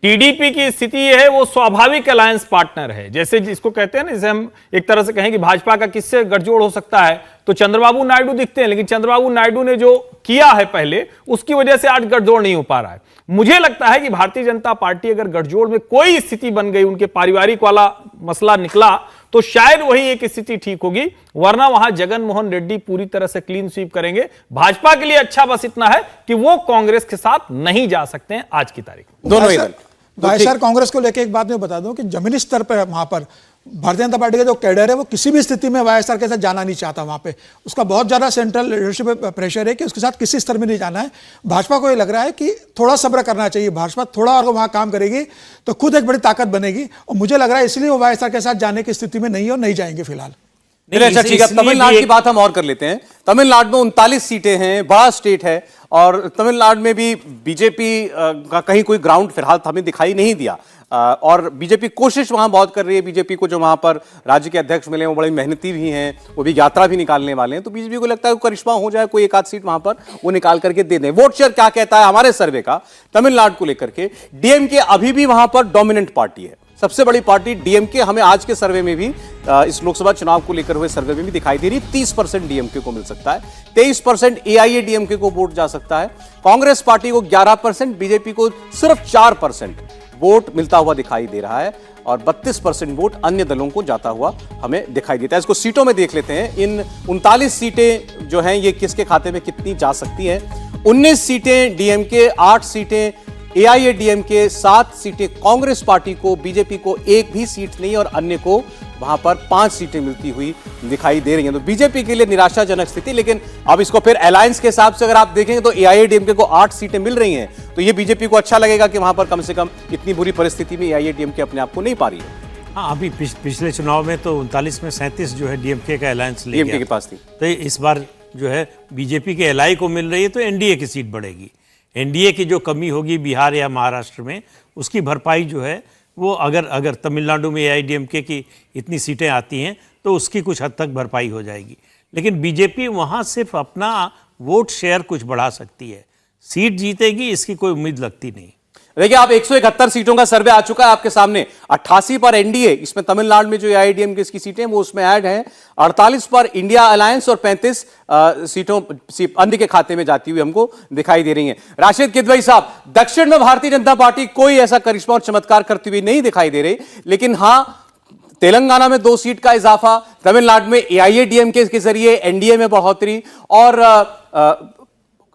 [SPEAKER 4] टीडीपी की स्थिति यह है, वो स्वाभाविक अलायंस पार्टनर है, जैसे जिसको कहते हैं ना, जैसे हम एक तरह से कहें कि भाजपा का किससे गठजोड़ हो सकता है, तो चंद्रबाबू नायडू दिखते हैं, लेकिन चंद्रबाबू नायडू ने जो किया है पहले, उसकी वजह से आज गठजोड़ नहीं हो पा रहा है। मुझे लगता है कि भारतीय जनता पार्टी अगर गठजोड़ में कोई स्थिति बन गई, उनके पारिवारिक वाला मसला निकला, तो शायद वही एक स्थिति ठीक होगी, वरना वहां जगन मोहन रेड्डी पूरी तरह से क्लीन स्वीप करेंगे। भाजपा के लिए अच्छा बस इतना है कि वो कांग्रेस के साथ नहीं जा सकते हैं आज की तारीख में।
[SPEAKER 1] दोनों ही दल।
[SPEAKER 7] वाईएसआर कांग्रेस को लेकर एक बात मैं बता दूं कि जमीनी स्तर पर वहां पर भारतीय जनता पार्टी का जो कैडर है वो किसी भी स्थिति में वाईएसआर के साथ जाना नहीं चाहता। वहां पे उसका बहुत ज्यादा सेंट्रल लीडरशिप पे प्रेशर है कि उसके साथ किसी स्तर में नहीं जाना है। भाजपा को ये लग रहा है कि थोड़ा सब्र करना चाहिए, भाजपा थोड़ा और वहां काम करेगी तो खुद एक बड़ी ताकत बनेगी, और मुझे लग रहा है इसलिए वो वाईएसआर के साथ जाने की स्थिति में नहीं है और नहीं जाएंगे फिलहाल।
[SPEAKER 1] नहीं, अच्छा ठीक है,
[SPEAKER 2] इसलिए
[SPEAKER 1] तमिलनाडु
[SPEAKER 2] भी
[SPEAKER 1] की बात हम और कर लेते हैं। तमिलनाडु में 39 सीटें हैं, बड़ा स्टेट है, और तमिलनाडु में भी बीजेपी का कहीं कोई ग्राउंड फिलहाल हमें दिखाई नहीं दिया, और बीजेपी कोशिश वहां बहुत कर रही है। बीजेपी को जो वहां पर राज्य के अध्यक्ष मिले वो बड़े मेहनती भी हैं, वो भी यात्रा भी निकालने वाले हैं, तो बीजेपी को लगता है करिश्मा हो जाए, कोई एक आध सीट वहां पर वो निकाल करके दे दें। वोट शेयर क्या कहता है हमारे सर्वे का तमिलनाडु को लेकर के? डीएमके अभी भी वहां पर डोमिनेंट पार्टी है, सबसे बड़ी पार्टी डीएमके हमें आज के सर्वे में भी, इस लोकसभा चुनाव को लेकर हुए सर्वे में भी दिखाई दे रही। 30% डीएमके को मिल सकता है, 23% एआईएडीएमके को वोट जा सकता है, कांग्रेस पार्टी को 11%, बीजेपी को सिर्फ 4% वोट मिलता हुआ दिखाई दे रहा है, और 32% वोट अन्य दलों को जाता हुआ हमें दिखाई देता है। इसको सीटों में देख लेते हैं, इन 39 सीटें जो हैं ये किसके खाते में कितनी जा सकती हैं। 19 सीटें डीएमके, 8 सीटें एआईएडीएमके, 7 सीटें कांग्रेस पार्टी को, बीजेपी को एक भी सीट नहीं, और अन्य को वहां पर 5 सीटें मिलती हुई दिखाई दे रही हैं। तो बीजेपी के लिए निराशाजनक स्थिति। लेकिन अब इसको फिर अलायंस के हिसाब से अगर आप देखेंगे तो एआईएडीएमके को 8 सीटें मिल रही हैं, तो ये बीजेपी को अच्छा लगेगा कि वहां पर कम से कम इतनी बुरी परिस्थिति में एआईएडीएमके अपने आप को नहीं पा रही है।
[SPEAKER 2] हाँ, अभी पिछले चुनाव में तो 39 में 37 जो है डीएमके का अलायंस ले
[SPEAKER 1] डीएमके
[SPEAKER 2] गया
[SPEAKER 1] के पास थी,
[SPEAKER 2] तो इस बार जो है बीजेपी के एलआई को मिल रही है, तो एनडीए की सीट बढ़ेगी। एनडीए की जो कमी होगी बिहार या महाराष्ट्र में, उसकी भरपाई जो है वो अगर तमिलनाडु में एआईएडीएमके की इतनी सीटें आती हैं तो उसकी कुछ हद तक भरपाई हो जाएगी। लेकिन बीजेपी वहाँ सिर्फ अपना वोट शेयर कुछ बढ़ा सकती है, सीट जीतेगी इसकी कोई उम्मीद लगती नहीं।
[SPEAKER 1] देखिए, आप 171 सीटों का सर्वे आ चुका है आपके सामने। 88 पर एनडीए, इसमें तमिलनाडु में जो एआईएडीएमके की सीटें वो उसमें ऐड हैं। 48 पर इंडिया अलायंस, और 35 सीटों अन्य के खाते में जाती हुई हमको दिखाई दे रही हैं। राशिद किदवई साहब, दक्षिण में भारतीय जनता पार्टी कोई ऐसा करिश्मा और चमत्कार करती हुई नहीं दिखाई दे रही, लेकिन हाँ, तेलंगाना में 2 सीट का इजाफा, तमिलनाडु में एआईएडीएमके के जरिए एनडीए में बढ़ोतरी, और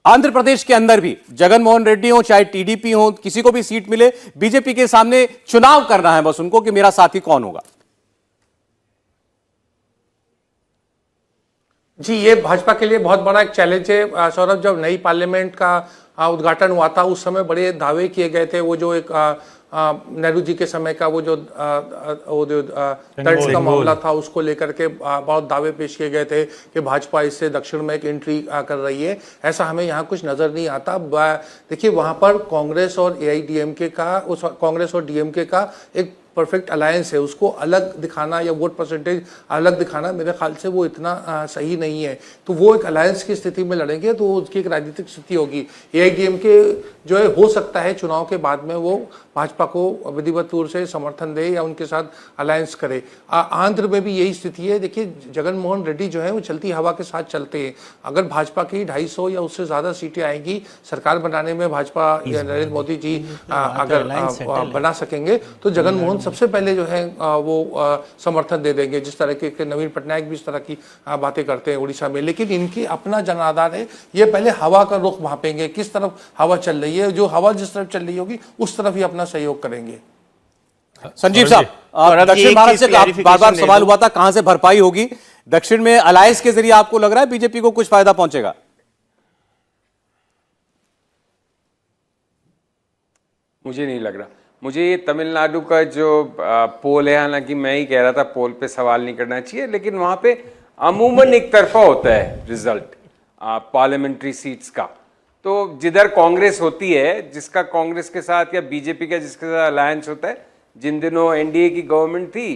[SPEAKER 1] आंध्र प्रदेश के अंदर भी जगन मोहन रेड्डी हो चाहे टीडीपी हो, किसी को भी सीट मिले, बीजेपी के सामने चुनाव करना है बस उनको कि मेरा साथी कौन होगा।
[SPEAKER 5] जी, ये भाजपा के लिए बहुत बड़ा एक चैलेंज है। सौरभ, जब नई पार्लियामेंट का उद्घाटन हुआ था उस समय बड़े दावे किए गए थे। वो जो एक नेहरू जी के समय का वो जो तर्ज का मामला था उसको लेकर के बहुत दावे पेश किए गए थे कि भाजपा इससे दक्षिण में एक एंट्री कर रही है। ऐसा हमें यहाँ कुछ नजर नहीं आता। देखिए, वहाँ पर कांग्रेस और एआईएडीएमके का, उस कांग्रेस और डीएमके का एक परफेक्ट अलायंस है, उसको अलग दिखाना या वोट परसेंटेज अलग दिखाना मेरे ख्याल से वो इतना सही नहीं है। तो वो एक अलायंस की स्थिति में लड़ेंगे तो उसकी एक राजनीतिक स्थिति होगी। एआईएडीएमके जो है हो सकता है चुनाव के बाद में वो भाजपा को विधिवत तौर से समर्थन दे या उनके साथ अलायंस करे। आंध्र में भी यही स्थिति है। देखिए, जगन मोहन रेड्डी जो है वो चलती हवा के साथ चलते हैं। अगर भाजपा की 250 या उससे ज्यादा सीटें आएंगी, सरकार बनाने में भाजपा या नरेंद्र मोदी जी अगर बना सकेंगे तो जगन मोहन सबसे पहले जो है वो समर्थन दे देंगे। जिस तरह के नवीन पटनायक भी इस तरह की बातें करते हैं उड़ीसा में, लेकिन इनकी अपना जनाधार है। ये पहले हवा का रुख भांपेंगे, किस तरफ हवा चल रही है, जो हवा जिस तरफ चल रही होगी उस तरफ ही अपना सहयोग करेंगे।
[SPEAKER 1] संजीव साहब, दक्षिण भारत से बार बार सवाल हुआ था कहां से भरपाई होगी। दक्षिण में अलायंस के जरिए आपको लग रहा है बीजेपी को कुछ फायदा पहुंचेगा?
[SPEAKER 6] मुझे नहीं लग रहा। मुझे ये तमिलनाडु का जो पोल है, हालांकि मैं ही कह रहा था पोल पे सवाल नहीं करना चाहिए, लेकिन वहां पे अमूमन एक तरफा होता है रिजल्ट पार्लियामेंट्री सीट्स का। तो जिधर कांग्रेस होती है, जिसका कांग्रेस के साथ या बीजेपी का जिसके साथ अलायंस होता है, जिन दिनों एनडीए की गवर्नमेंट थी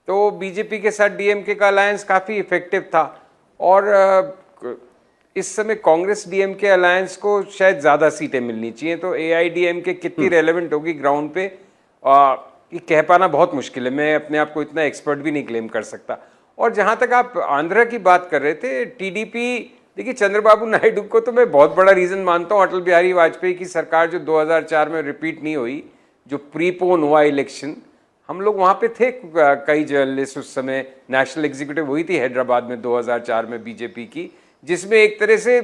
[SPEAKER 6] तो बीजेपी के साथ डीएमके का अलायंस काफ़ी इफेक्टिव था, और इस समय कांग्रेस डीएमके अलायंस को शायद ज़्यादा सीटें मिलनी चाहिए। तो एआईएडीएमके कितनी रेलेवेंट होगी ग्राउंड पे ये कह पाना बहुत मुश्किल है। मैं अपने आप को इतना एक्सपर्ट भी नहीं क्लेम कर सकता। और जहाँ तक आप आंध्र की बात कर रहे थे, टीडीपी, देखिए चंद्रबाबू नायडू को तो मैं बहुत बड़ा रीज़न मानता हूँ। अटल बिहारी वाजपेयी की सरकार जो 2004 में रिपीट नहीं हुई, जो प्रीपोन हुआ इलेक्शन, हम लोग वहाँ पे थे कई जर्नलिस्ट उस समय। नेशनल एग्जीक्यूटिव हुई थी हैदराबाद में 2004 में बीजेपी की, जिसमें एक तरह से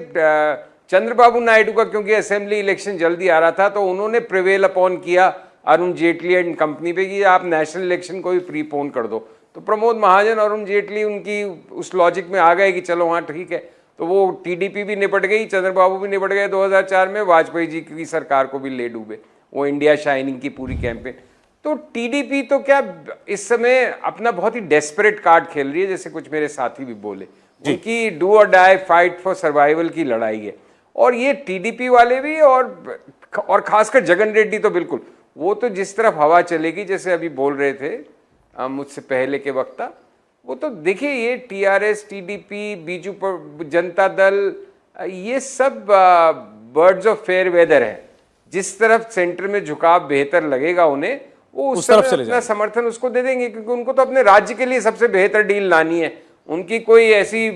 [SPEAKER 6] चंद्रबाबू नायडू का, क्योंकि असेंबली इलेक्शन जल्दी आ रहा था, तो उन्होंने प्रिवेल अपॉन किया अरुण जेटली एंड कंपनी पे कि आप नेशनल इलेक्शन को भी प्रीपोन कर दो। तो प्रमोद महाजन और अरुण जेटली उनकी उस लॉजिक में आ गए कि चलो हाँ ठीक है। तो वो टीडीपी भी निपट गई, चंद्रबाबू भी निपट गए 2004 में, वाजपेयी जी की सरकार को भी ले डूबे वो इंडिया शाइनिंग की पूरी कैंपेन। तो टीडीपी तो क्या इस समय अपना बहुत ही डेस्परेट कार्ड खेल रही है, जैसे कुछ मेरे साथी भी बोले, उनकी डू और डाई फाइट फॉर सर्वाइवल की लड़ाई है। और ये टीडीपी वाले भी और खासकर जगन रेड्डी तो बिल्कुल, वो तो जिस तरफ हवा चलेगी, जैसे अभी बोल रहे थे मुझसे पहले के वक्ता, वो तो देखिए ये टीआरएस, टीडीपी, बीजू जनता दल, ये सब बर्ड्स ऑफ फेयर वेदर है। जिस तरफ सेंटर में झुकाव बेहतर लगेगा उन्हें, वो उस तरफ से अपना समर्थन उसको दे देंगे, क्योंकि उनको तो अपने राज्य के लिए सबसे बेहतर डील लानी है। उनकी कोई ऐसी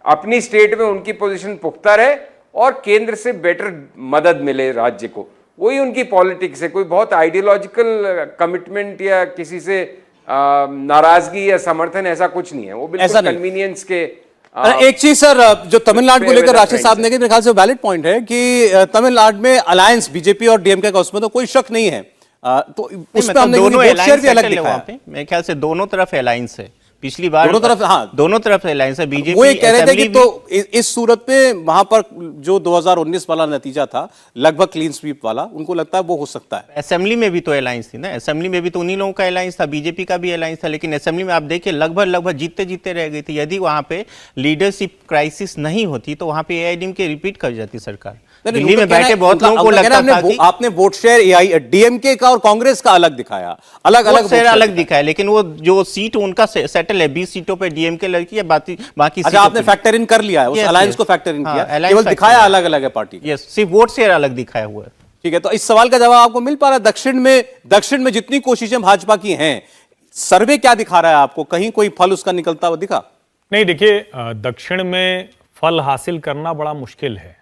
[SPEAKER 6] अपनी स्टेट में उनकी पोजीशन पुख्ता रहे और केंद्र से बेटर मदद मिले राज्य को, वही उनकी पॉलिटिक्स है। कोई बहुत आइडियोलॉजिकल कमिटमेंट या किसी से नाराजगी या समर्थन ऐसा कुछ नहीं है, वो बिल्कुल कन्वीनियंस के।
[SPEAKER 1] एक चीज सर, जो तमिलनाडु को लेकर राशि साहब ने, मेरे ख्याल से वैलिड पॉइंट है कि तमिलनाडु में अलायंस बीजेपी और डीएमके का, उसमें तो कोई शक नहीं है। तो उसमें हमने
[SPEAKER 3] दोनों
[SPEAKER 1] वोट शेयर भी अलग दिखाया।
[SPEAKER 3] मेरे ख्याल से दोनों तरफ अलायंस है, पिछली बार
[SPEAKER 1] दोनों तरफ, हाँ
[SPEAKER 3] दोनों तरफ अलायंस है। बीजेपी
[SPEAKER 1] वो ये कह रहे थे कि तो इस सूरत में वहां पर जो 2019 वाला नतीजा था, लगभग क्लीन स्वीप वाला, उनको लगता है वो हो सकता है।
[SPEAKER 3] असेंबली में भी तो अलायंस थी ना, असेंबली में भी तो उन्हीं लोगों का अलायंस था, बीजेपी का भी अलायंस था, लेकिन असेंबली में आप देखिए लगभग जीतते रह गई थी। यदि वहां पे लीडरशिप क्राइसिस नहीं होती तो वहां पे एआईएडीएमके रिपीट कर जाती सरकार। दिल्ली में बैठे बहुत लोगों को लगता था कि
[SPEAKER 1] आपने वोट शेयर डीएमके का और कांग्रेस का अलग दिखाया, अलग
[SPEAKER 3] दिखाया, लेकिन वो जो सीट उनका सेटल है, 20 सीटों पे डीएमके लड़की है, बाकी
[SPEAKER 1] अच्छा आपने फैक्टर इन कर लिया है, उस अलायंस को फैक्टर इन किया, केवल दिखाया अलग अलग है पार्टी।
[SPEAKER 3] यस, सिर्फ वोट शेयर अलग दिखाया हुआ है।
[SPEAKER 1] ठीक है, तो इस सवाल का जवाब आपको मिल पा रहा है? दक्षिण में जितनी कोशिशें भाजपा की हैं, सर्वे क्या दिखा रहा है आपको? कहीं कोई फल उसका निकलता हुआ दिखा?
[SPEAKER 4] नहीं, देखिए दक्षिण में फल हासिल करना बड़ा मुश्किल है,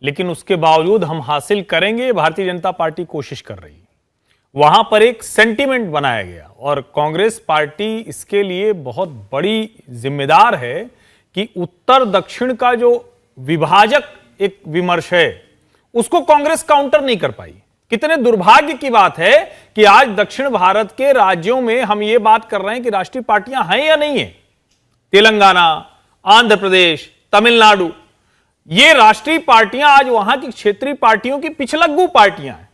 [SPEAKER 4] लेकिन उसके बावजूद हम हासिल करेंगे, भारतीय जनता पार्टी कोशिश कर रही है। वहां पर एक सेंटीमेंट बनाया गया और कांग्रेस पार्टी इसके लिए बहुत बड़ी जिम्मेदार है कि उत्तर दक्षिण का जो विभाजक एक विमर्श है, उसको कांग्रेस काउंटर नहीं कर पाई। कितने दुर्भाग्य की बात है कि आज दक्षिण भारत के राज्यों में हम ये बात कर रहे हैं कि राष्ट्रीय पार्टियां हैं या नहीं है। तेलंगाना, आंध्र प्रदेश, तमिलनाडु, ये राष्ट्रीय पार्टियां आज वहां की क्षेत्रीय पार्टियों की पिछलग्गू पार्टियां हैं।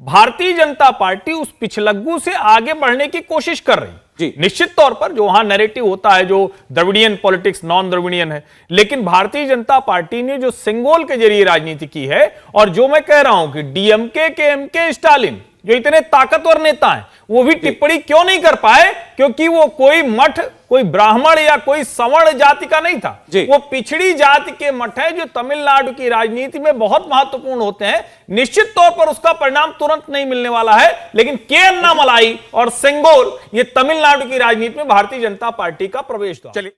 [SPEAKER 4] भारतीय जनता पार्टी उस पिछलग्गू से आगे बढ़ने की कोशिश कर रही। निश्चित तौर पर जो वहां नैरेटिव होता है, जो द्रविडियन पॉलिटिक्स, नॉन द्रविडियन है, लेकिन भारतीय जनता पार्टी ने जो सिंगोल के जरिए राजनीति की है, और जो मैं कह रहा हूं कि डीएमके के एमके स्टालिन जो इतने ताकतवर नेता हैं, वो भी टिप्पणी क्यों नहीं कर पाए? क्योंकि वो कोई मठ, कोई ब्राह्मण या कोई सवर्ण जाति का नहीं था, वो पिछड़ी जाति के मठ है जो तमिलनाडु की राजनीति में बहुत महत्वपूर्ण होते हैं। निश्चित तौर पर उसका परिणाम तुरंत नहीं मिलने वाला है, लेकिन के अन्नामलाई और सेंगोल, ये तमिलनाडु की राजनीति में भारतीय जनता पार्टी का प्रवेश द्वार।